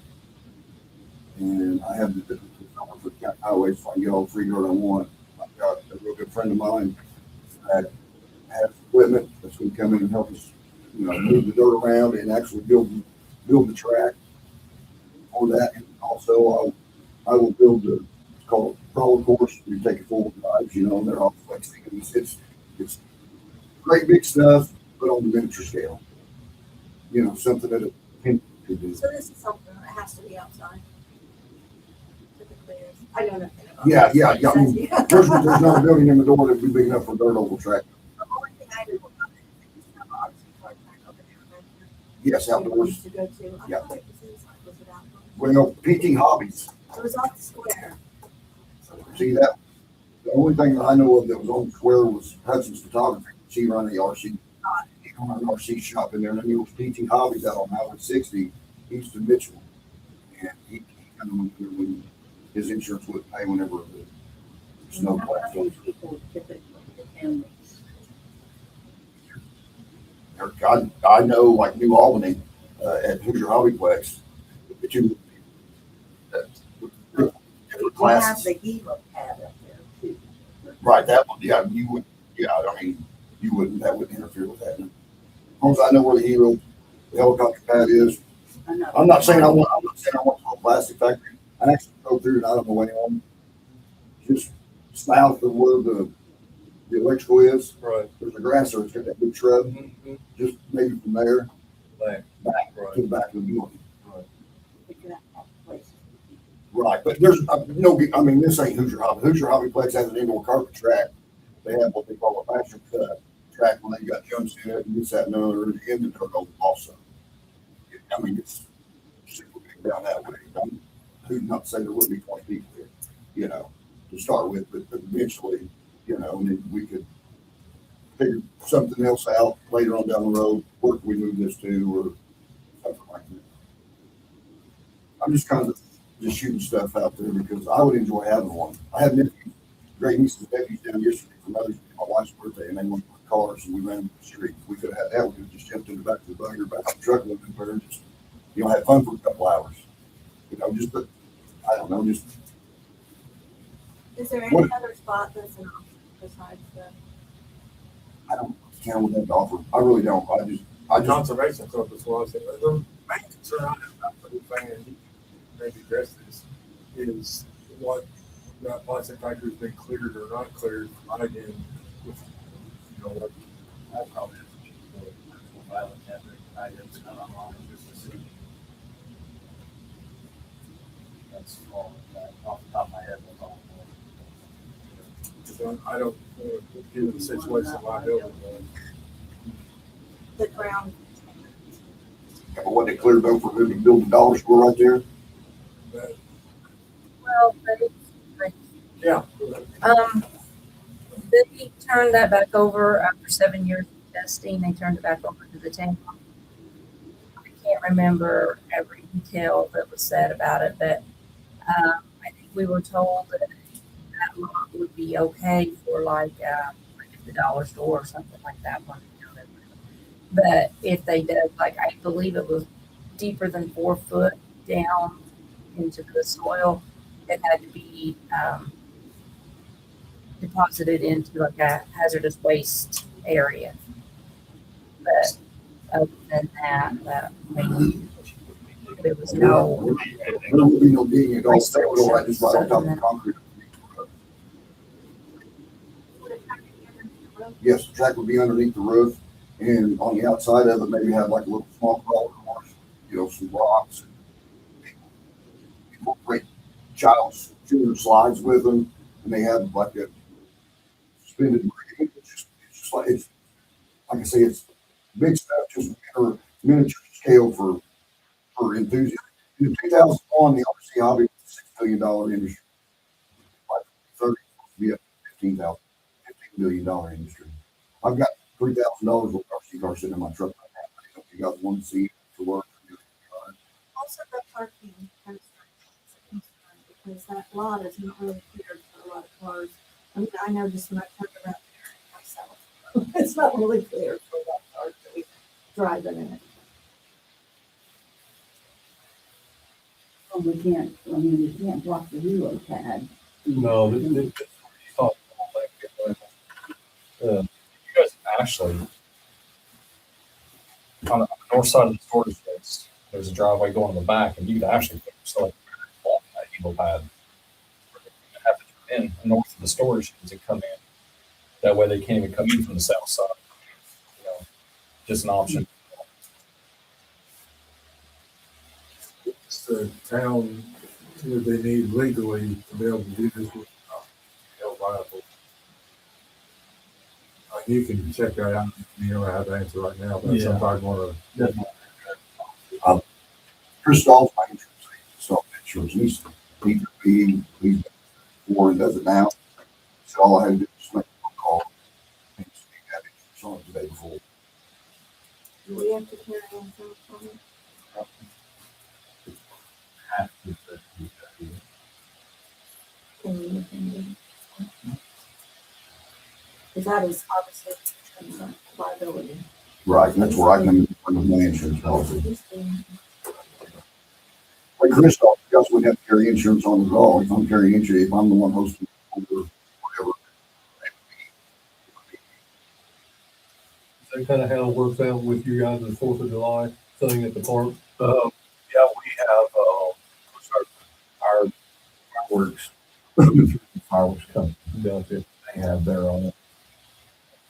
And I have the number for the county highways, so I can get all the free dirt I want. I've got a real good friend of mine that has equipment that's gonna come in and help us, move the dirt around and actually build the track for that. And also, I will build it's called a crawl course. You take it full drives, and they're all flexing. And it's great big stuff, but on the miniature scale. Something that a pin could do. So this is something that has to be outside. Typically, I know nothing about. Yeah, this. yeah. I mean, there's not a building in Medora that'd be big enough for a dirt oval track. The only thing I knew about it is have RC park back over there. Yes, We outdoors. used to go to. I Yeah. thought it was inside. Was it outdoors? Well, PT Hobbies. It was off the square. See that? The only thing that I know of that was on the square was Hudson's Photography. She ran the RC. He owned an RC shop in there, and then he was PT Hobbies out on Highway 60, east of Mitchell. And he kind of went through when his insurance wouldn't pay whenever the snow How blast. many people typically attend these? I know, like New Albany, at Hoosier Hobbyplex, that you different We have classes. the helo pad up there too. Right, that one, yeah, you wouldn't, that wouldn't interfere with that. As long as I know where the helicopter pad is. I know. I'm not saying I want the whole plastic factory. I actually go through and I don't know way on. Just south of where the electrical is, Right. there's a grass there, it's got that big shrub, Mhm. just maybe from there, Back. back Right. to the back of the building. We could have places. Right, but there's no, I mean, this ain't Hoosier Hobby. Hoosier Hobbyplex has an indoor carpet track. They have what they call a fashion cut track when they got jumps in it and this, that, and other, in the dirt also. I mean, it's super big down that way. Who's not saying there wouldn't be 20 people here, to start with, but eventually, and then we could figure something else out later on down the road. Where can we move this to or something like that? I'm just kind of just shooting stuff out there because I would enjoy having one. I had nephews, great nieces and nephews down yesterday for Mother's Day, my wife's birthday, and they went with cars and we ran the street. We could have had that. We could have just jumped in the back of the buggy or back of the truck a little bit better and just, have fun for a couple hours. I don't know, just Is there any What- other spot that's an option besides the? I don't count what they have to offer. I really don't. I just Conservation club as well. The main concern I have about the whole thing, and you maybe address this, is what that plastic factory's been cleared or not cleared from again with, like. I probably have to check the violent hazard items not online just to see. That's all, off the top of my head, that's all. I don't, given the situation of my building, The ground. but what they cleared over for moving build the dollar store right there. that, Well, yeah. they turned that back over after 7 years of testing. They turned it back over to the town. I can't remember every detail that was said about it, but I think we were told that that lot would be okay for like the dollar store or something like that one. But if they did, like I believe it was deeper than 4 foot down into the soil, it had to be deposited into like a hazardous waste area. But other than that, there was no. There would be no digging at all. That would go right just right on top of the concrete. Yes, the track would be underneath the roof, and on the outside of it, maybe have like a little small crawl course, some rocks. People bring child's shooter slides with them, and they have like a suspended. It's just like I say, it's big stuff, just miniature scale for enthusiasts. In 2001, the RC hobby was a $6 billion industry. By 2030, it's be a $15 billion industry. I've got $3,000 worth of RC cars sitting in my truck right now. I don't know if you guys want to see it to work. Also the parking. because that lot is not really cleared for a lot of cars. I mean, I know just when I turn around there myself, it's not really clear for a lot of cars that we driving in it. Well, we can't, I mean, we can't block the reload pad. No, you You guys actually, on the north side of the storage space, there's a driveway going in the back, and you could actually put yourself on that Eagle pad. You have to turn in north of the storage sheds and come in. That way they can't even come in from the south side. You know, just an option. It's the town, what they need legally to be able to do this without held liable. You can check that out. You don't have to answer right now, but Yeah. sometimes want to. Christoph, my insurance, self-insurance, he's or does it now. So all I had to do was make a call and speak that insurance on it the day before. Do we have to carry insurance on it? Can you look into it? Because that is obviously insurance liability. Right, and that's where I come in with my insurance policy. Like Christoph, you guys wouldn't have to carry insurance on it at all. If I'm carrying insurance, if I'm the one hosting or whatever. Is that kind of how it works out with you guys the 4th of July thing at the park? Yeah, we have, our fireworks, fireworks company, Gotcha. they have their own.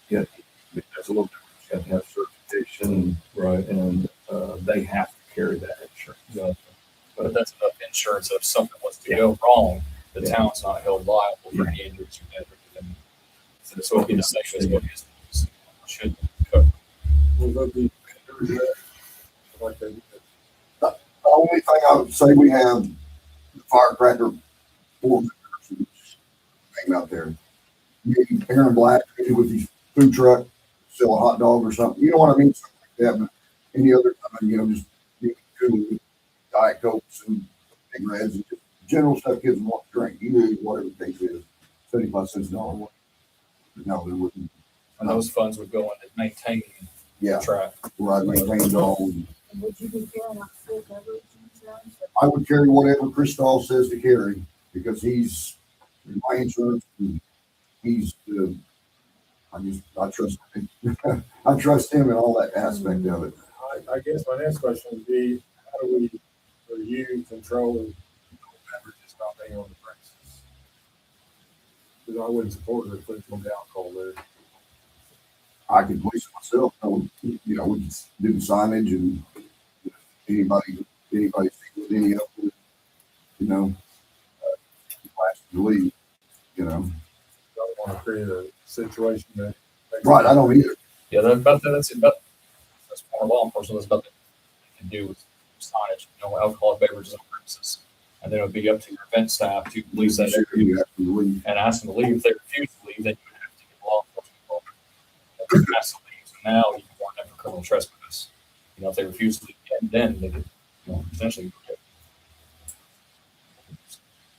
Yeah, there's a little difference. You have to have certification, Right. and, they have to carry that insurance. Gotcha. But that's enough insurance that if something was to go wrong, the Yeah. town's not held liable for any injuries you had. So this will be the same as what is should cover. Will there be vendors there? Like they did? The only thing I would say, we have the firecracker for hanging out there. Maybe Aaron Black, maybe with his food truck, sell a hot dog or something. You know what I mean? Something like that. But any other time, just be cool with Diet Cokes and Big Reds and just general stuff kids want to drink. You know, whatever the case is, 75 cents an hour. No, there wouldn't. And those funds would go into maintaining Yeah, the track. right. Maintained all. And would you be carrying out food beverage insurance? I would carry whatever Christoph says to carry because he's my insurance. And he's I trust him. I trust him in all that aspect of it. I guess my next question would be, how do we, or you, control beverages not being on the premises? Because I wouldn't support it if there's no alcohol there. I could police it myself. I would, we could do the signage and anybody see with any of it, to leave, I don't want to create a situation that. Right, I don't either. Yeah, that's more law enforcement. That's about what they can do with signage, alcoholic beverages on premises. And then it would be up to your event staff to police that Sure, area you have to leave. and ask them to leave. If they refuse to leave, then you would have to get law enforcement involved. If they ask to leave, so now you can warn them for criminal trespass. If they refuse to leave, then they could, potentially.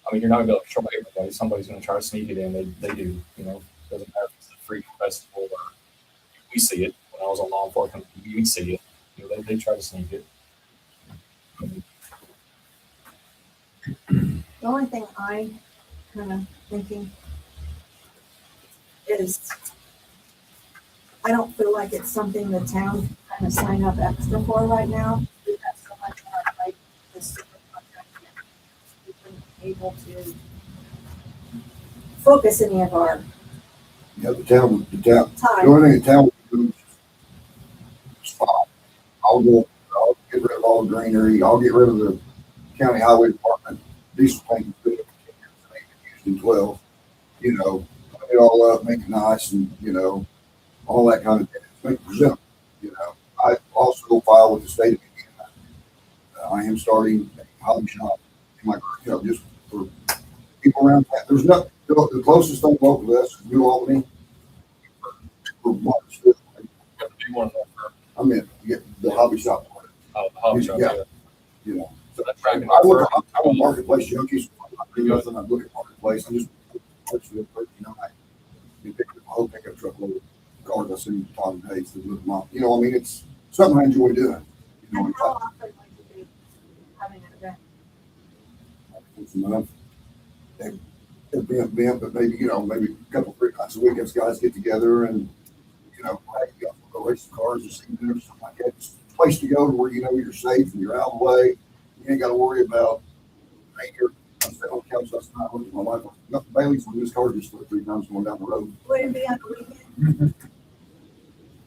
I mean, you're not gonna be able to control everybody. Somebody's gonna try to sneak it in. They do. Doesn't matter if it's a free festival or we see it. When I was on law enforcement, we see it. They try to sneak it. The only thing I kind of thinking is I don't feel like it's something the town can kind of sign up extra for right now. We have so much on our plate, this super contract. We've been able to focus any of our Yeah, the town, the time. only thing the town would do is stop. I'll get rid of all the greenery. I'll get rid of the county highway department diesel tank. Used in 12, clean it all up, make it nice, and all that kind of thing. Make it presentable. I also go file with the state of Indiana. I am starting a hobby shop in my, just for people around town. There's nothing. The closest thing local to us is New Albany. For Martinsville. I mean, the hobby shop. Oh, the hobby shop. Yeah. So that I work on Marketplace Junkies. Because I'm looking at marketplace, I'm just Hartsville 39. You pick up a whole pickup truck load of cars I see Tom Hayes to look them up. You know, I mean, it's something I enjoy doing. You know, And how often would you be having an event? once a month. It'd be an event, but maybe, you know, maybe a couple, 3 nights a week, as guys get together and, you know, hey, you go race some cars or something like that. It's a place to go to where you know you're safe and you're out of the way. You ain't got to worry about, hey, here, I sat on the couch last night, looked at my wife, nothing, Bailey's when this car just flipped 3 times going down the road. Would it be on the weekend?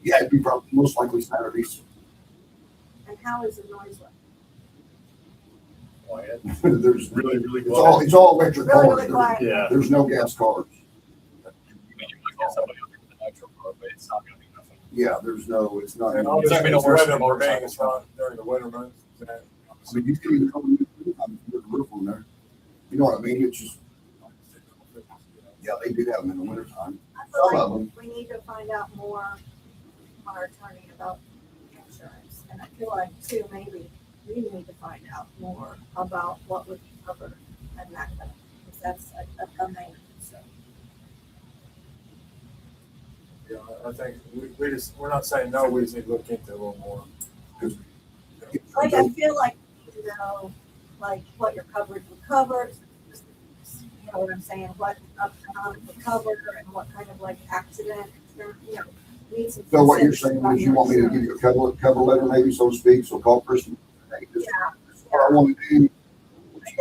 Yeah, it'd be probably most likely Saturdays. And how is the noise like? Quiet. There's Really, really it's all electric Really, cars. really quiet? Yeah. There's no gas cars. I mean, you might get somebody up there with a nitro car, but it's not gonna be nothing. Yeah, there's no, it's not. And I obviously, not gonna it's work weather for permitting, motorcycles. it's not during the winter months. mean, you can even come with a roof on there. You know what I mean? It's just, yeah, they do have them in the wintertime. I Some feel of like them. we need to find out more from our attorney about insurance. And I feel like too, maybe we need to find out more about what would be covered and that, because that's a main concern. Yeah, I think we're not saying no, we just need to look into it a little more. Like, I feel like, you know, like what your coverage would cover, you know what I'm saying, what amount would cover and what kind of like accident, you know, needs some. So what you're saying is you want me to give you a cover letter maybe, so to speak, so call Kristen. Hey, this is what I want to do.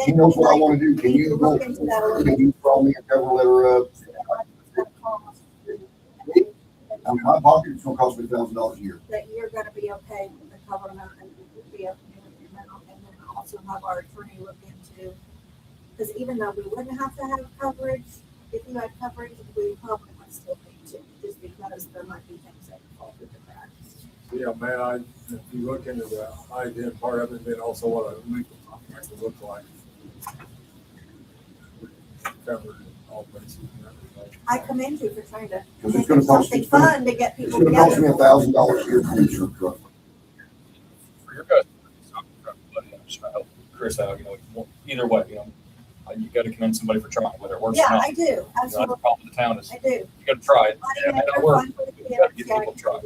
He knows what I want to do. Can you go, can you draw me a cover letter up? I mean, my pocket is gonna cost me $1,000 a year. That you're gonna be okay with the cover amount and be okay with the amount, and then also have our attorney look into, because even though we wouldn't have to have coverage, if you had coverage, we probably would still pay too, just because there might be things that fall through the cracks. Yeah, man, if you look into the idea and part of it, then also what a legal contract would look like. Covered in all places and everything. I commend you for trying to Because make it's gonna it cost, something fun to get it's people gonna cost me together. $1,000 a year for insurance truck. For your guys, I'm just trying to help Chris out, you know, either way, you know, you gotta commend somebody for trying, whether it works or Yeah, not. I do, You know, that's the absolutely, problem with the town is I do. you gotta try it. I Yeah, think it they're work. fun for the You gotta kids, get yeah. people to try.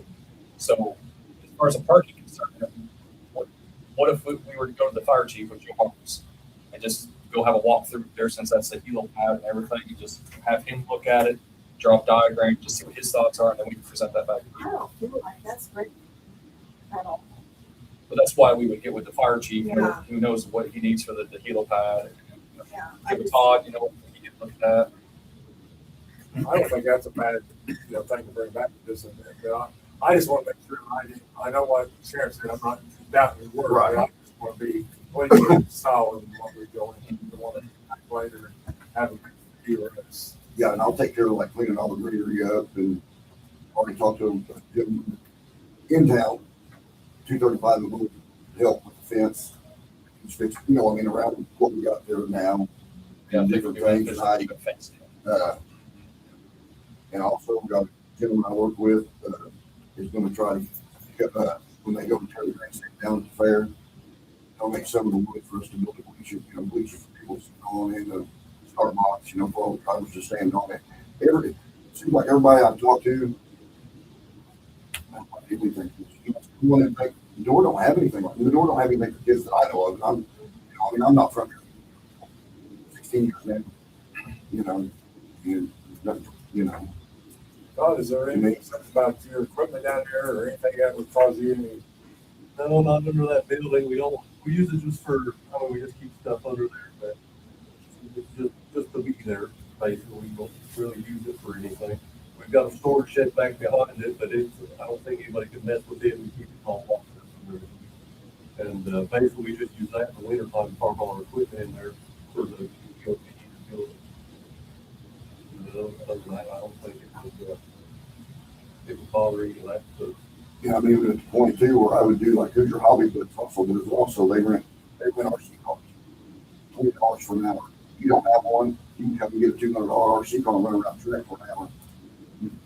So as far as the parking is concerned, what if we were to go to the fire chief with your homes and just go have a walk through there, since that's the helo pad and everything, you just have him look at it, draw a diagram, just see what his thoughts are, and then we can present that back to I you. don't feel like that's great at all. But that's why we would get with the fire chief, Yeah. who knows what he needs for the helo pad. Yeah. I Give it just- Todd, you know, he can look at that. I don't think that's a bad, thing to bring back to this event, but I just want to make sure I know what Sharon said, I'm not doubting your word, but I just want to be completely solid in what we're going into. I want to later have a good deal of this. Yeah, and I'll take care of like cleaning all the greenery up and already talked to him in town, 235 of them help with the fence. Just fix, you know, I mean, around what we got there now. Yeah, And they different could do things, it. and I, and also got a gentleman I work with, is gonna try to, when they go to tear the grandstand down at the fair, they'll make some of the wood for us to build a bleacher, bleachers for people to sit on in the Starbucks, for all the drivers to stand on it. It seems like everybody I've talked to, Medora don't have anything. Medora don't have anything for kids that I know of. I'm not from here. 16 years now. Todd, is there anything about your equipment down there or anything that would cause you any? No, not under that building. We use it just for, we just keep stuff under there, but it's just to be there, basically. We don't really use it for anything. We've got a storage shed back behind it, but I don't think anybody could mess with it and keep it all locked. And basically, we just use that in the winter time to park all our equipment in there for the building. Other than that, I don't think it would bother any of that stuff. Yeah, I mean, at the point too, where I would do like, who's your hobby, but also there's also they rent RC cars. $20 for an hour. You don't have one, you can come and get a $200 RC car and run around the track for an hour.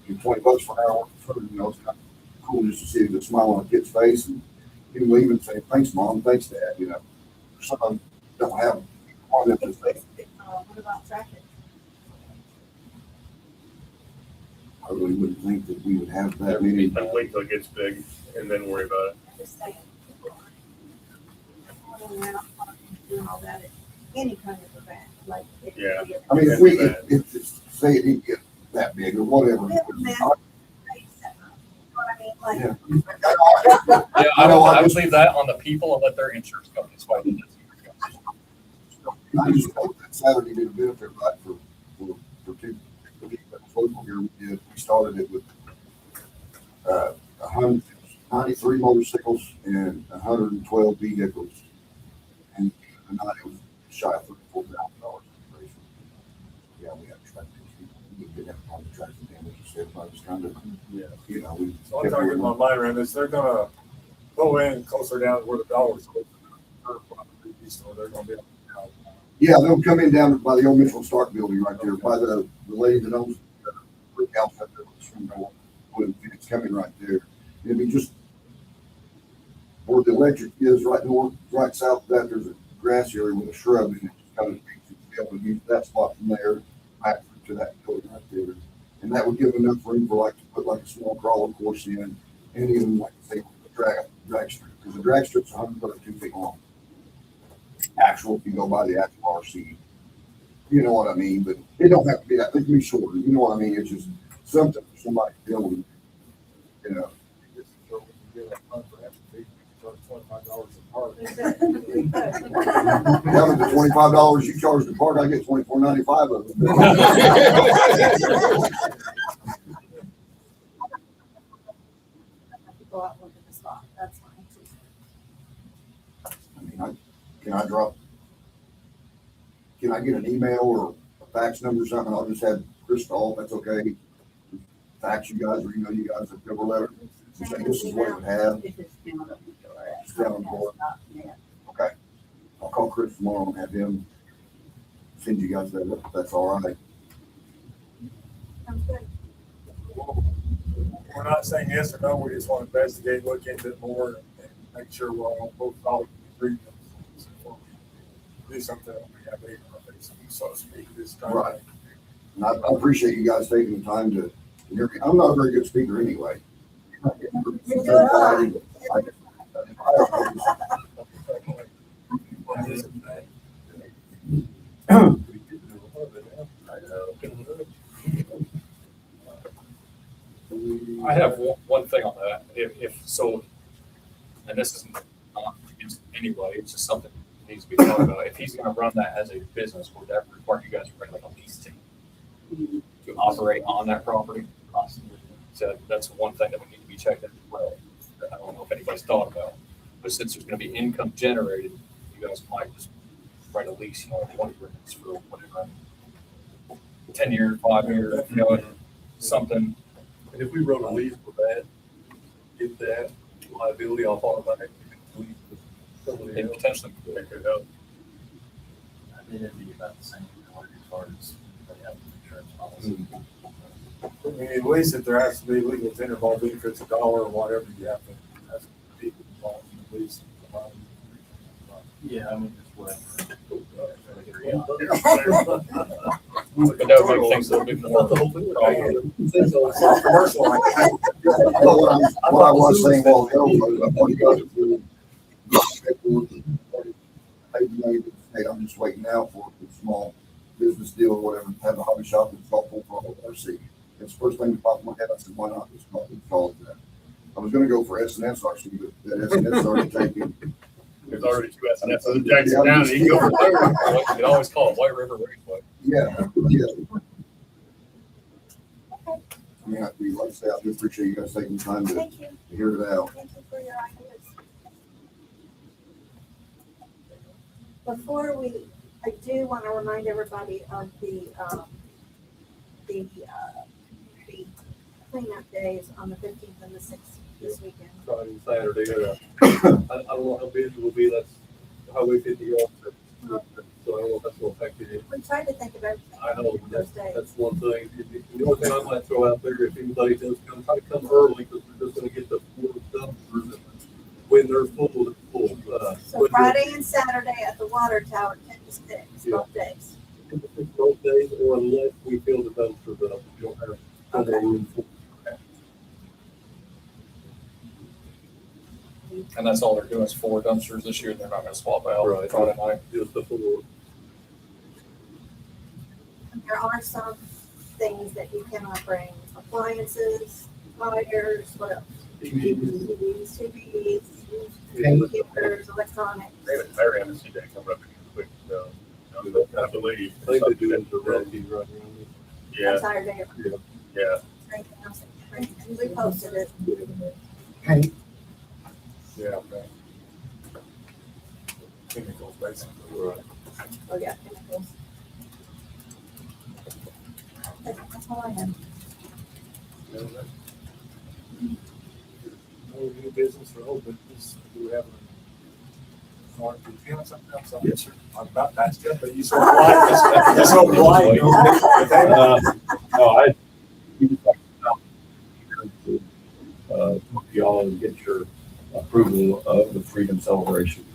$20 for an hour for food, it's kind of cool just to see the smile on a kid's face and you leave and say, thanks mom, thanks dad, Some of them don't have on them to say, What about traffic? I really wouldn't think that we would have that I'd many. wait till it gets big and then worry about it. I'm just saying. Going around, doing all that, any kind of event, like. it could Yeah. be a- I mean, if it's, say it didn't get that big or whatever. We have a massive place set up. You know what I mean? Like, Yeah. Yeah, I know, I I would just- leave that on the people and let their insurance companies fight it. I just hope that Saturday did a benefit right for two, local here, we started it with 193 motorcycles and 112 vehicles. And the night it was shy of $34,000. Yeah, we had traffic. We did have a lot of traffic damage. Everybody was kind of, Yeah. you know, we. So I'm trying to get my mind around this. They're gonna go in closer down to where the dollars go. So they're gonna be. Yeah, they'll come in down by the old Mitchell Stark building right there, by the lady that owns the brick house out there with the swing door. It's coming right there. It'll be just where the electric is, right north, right south of that, there's a grass area with a shrub in it. Just kind of be able to use that spot from there back to that building right there. And that would give enough room for like to put like a small crawler course in, and even like say a drag strip, because the drag strip's 132 feet long. Actual, if you go by the actual RC, you know what I mean, but it don't have to be that, it can be shorter, you know what I mean, it's just something for somebody to build, you know. $25 a part. Yeah, but the $25 you charge the park, I get $24.95 of it. Go out and look at the spot, that's fine. I mean, can I get an email or a fax number or something? I'll just have Chris call, if that's okay. Fax you guys or email you guys a cover letter. Say this is what it would have. If it's down on the door. It's down on the door. Okay. I'll call Chris tomorrow and have him send you guys that, if that's all right. Sounds good. We're not saying yes or no, we just want to investigate, look into it more, and make sure we're on both sides of the agreement. Do something that we have a face, so to speak, this time. Right. And I appreciate you guys taking the time to hear me. I'm not a very good speaker anyway. I have one thing on that. If so, and this isn't not against anybody, it's just something that needs to be thought about. If he's going to run that as a business, would that require you guys to bring like a lease team to operate on that property? So that's one thing that we need to be checked into as well. I don't know if anybody's thought about, but since there's going to be income generated, you guys might just write a lease, 20 years for whatever, 10 years, 5 years, something. And if we wrote a lease for that, get that liability off automatic, lease with somebody It else. potentially could help. I think it'd be about the same as far as they have an insurance policy. I mean, at least if there has to be legal tender involved, if it's $1 or whatever, you have to, that's be involved in the lease. Yeah, I mean, just whatever. But that would make things a little bit more. Commercial, like, What I was saying, well, what you guys are doing. I'm just waiting now for a small business deal or whatever, have a hobby shop and golf full throttle RC. It's the first thing that popped in my head. I said, why not? Just call it that. I was gonna go for S&S RC, but that S&S already taken. There's already two S&S in Jackson County. You can go for third. You can always call it White River Raceway. Yeah. I mean, like I say, I do appreciate you guys taking the time to Thank you. hear it out. Thank you for your ideas. Before I do want to remind everybody of the community cleanup days on the 15th and the 16th this weekend. Friday and Saturday. I don't know how busy we'll be. That's Highway 50 off. So I don't know if that's going to affect it. We tried to think of everything I know those days. that's one thing. The only thing I might throw out there, if anybody does come, try to come early because we're just going to get the full dumpsters when they're full. It's full. So Friday and Saturday at the water tower, 10 to 6, both days. both days, or unless we fill the dumpsters up, we don't have no more room for. And that's all they're doing is 4 dumpsters this year. They're not gonna swap out Right. Friday night. Just the floor. There are some things that you cannot bring, appliances, tires, what else? TVs, computers, electronics. They have a tire industry day coming up quick, so, I believe. I think they're doing the rugby right now. Yeah, Tire day. yeah. Anything else? We posted it. Paint, Yeah, okay. Chemicals, basically. Right. Oh, yeah, chemicals. That's all I have. No new business or old business. Do we have a Mark, do you have something else? Yes, sir. I'm about that stuff, but you so polite. You're so polite. No, I, we just like to talk to y'all and get your approval of the Freedom Celebration.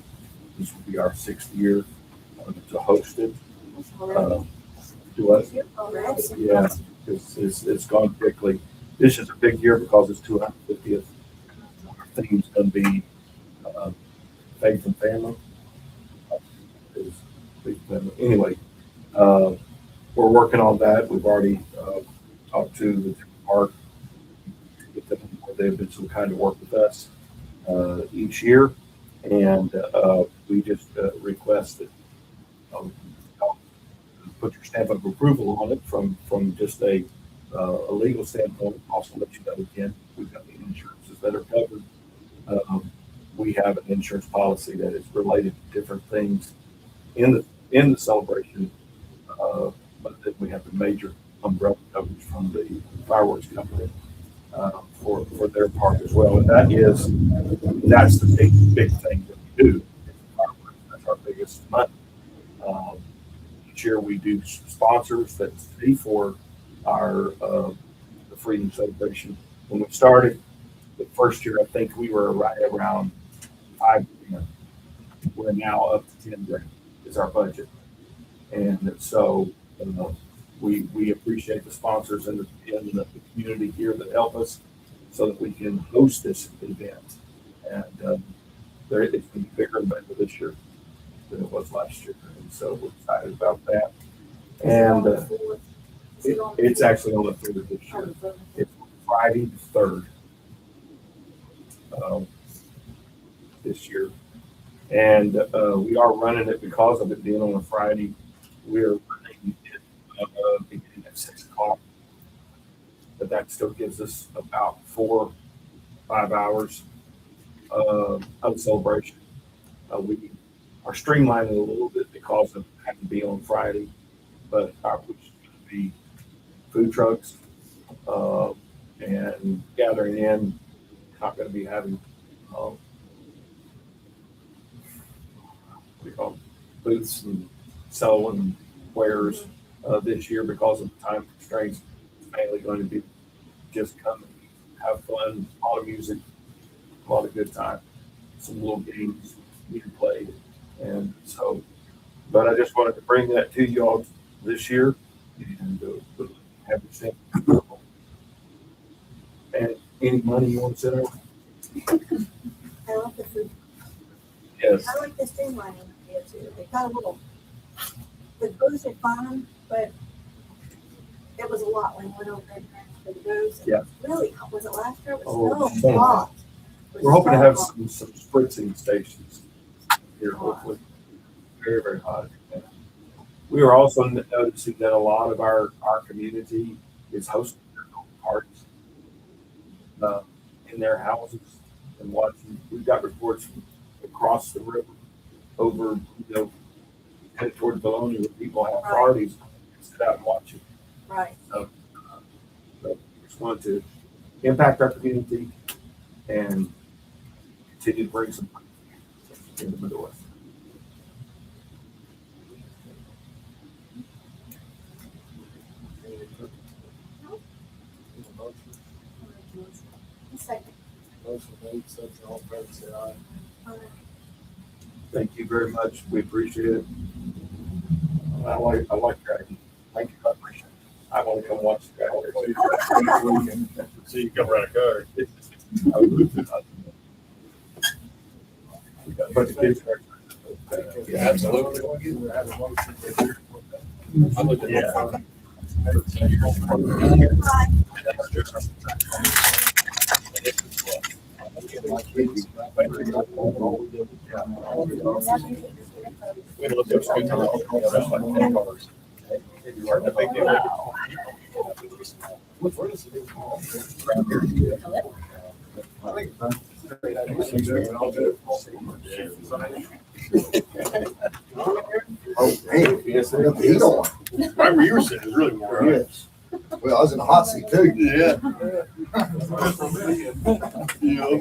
This will be our 6th year to host it. Do what? Already. Yeah, it's gone quickly. This is a big year because it's 250th. Our theme's going to be faith and family. Anyway, we're working on that. We've already talked to the park. They've been some kind of work with us each year, and we just request that put your stamp of approval on it from just a legal standpoint. Also, let you know again, we've got the insurances that are covered. We have an insurance policy that is related to different things in the celebration, but then we have the major umbrella coverage from the fireworks company for their part as well, and that's the big thing that we do. That's our biggest money. Each year we do sponsors that's fee for our the Freedom Celebration. When we started the first year, I think we were right around $5 grand. We're now up to $10 grand is our budget, and so we appreciate the sponsors in the community here that help us so that we can host this event. And it's going to be bigger and better this year than it was last year, and so we're excited about that. And it's actually on the 3rd this year. It's Friday the 3rd this year. And we are running it because of it being on a Friday. We are running it beginning at 6 o'clock. But that still gives us about 4 or 5 hours of celebration. We are streamlining a little bit because of having to be on Friday, but our push is going to be food trucks and gathering in. Not going to be having booths and selling wares this year because of the time constraints. It's mainly going to be just come and have fun, a lot of music, a lot of good time, some little games being played. And so, but I just wanted to bring that to you all this year and have you sent. And any money you want to send over? I love the food. Yes. I like the streamlining idea too. They got a little, the booths are fun, but it was a lot when we went over there for the booths. Yeah. Really, was it last year? It Oh, was so hot. It was We're hoping to so have hot. some spritzing stations here, hopefully. Very, very hot. We are also noticing that a lot of our community is hosting their own parties in their houses and watching. We've got reports from across the river over, head toward Bologna where people have parties and sit out and watch it. Right. So we just want to impact our community and continue to bring some into Medora. Second. Motion made, second, all in favor, say aye. Thank you very much. We appreciate it. I like tracking. I want to come watch the guy. So you come run a car. But the kids are. Yeah, absolutely. I looked at that. We looked at some like 10 cars. A big deal. Oh, man, yes, they got the heat on. Right where you were sitting is really warm. Yes. Well, I was in the hot seat too. Yeah. Yeah.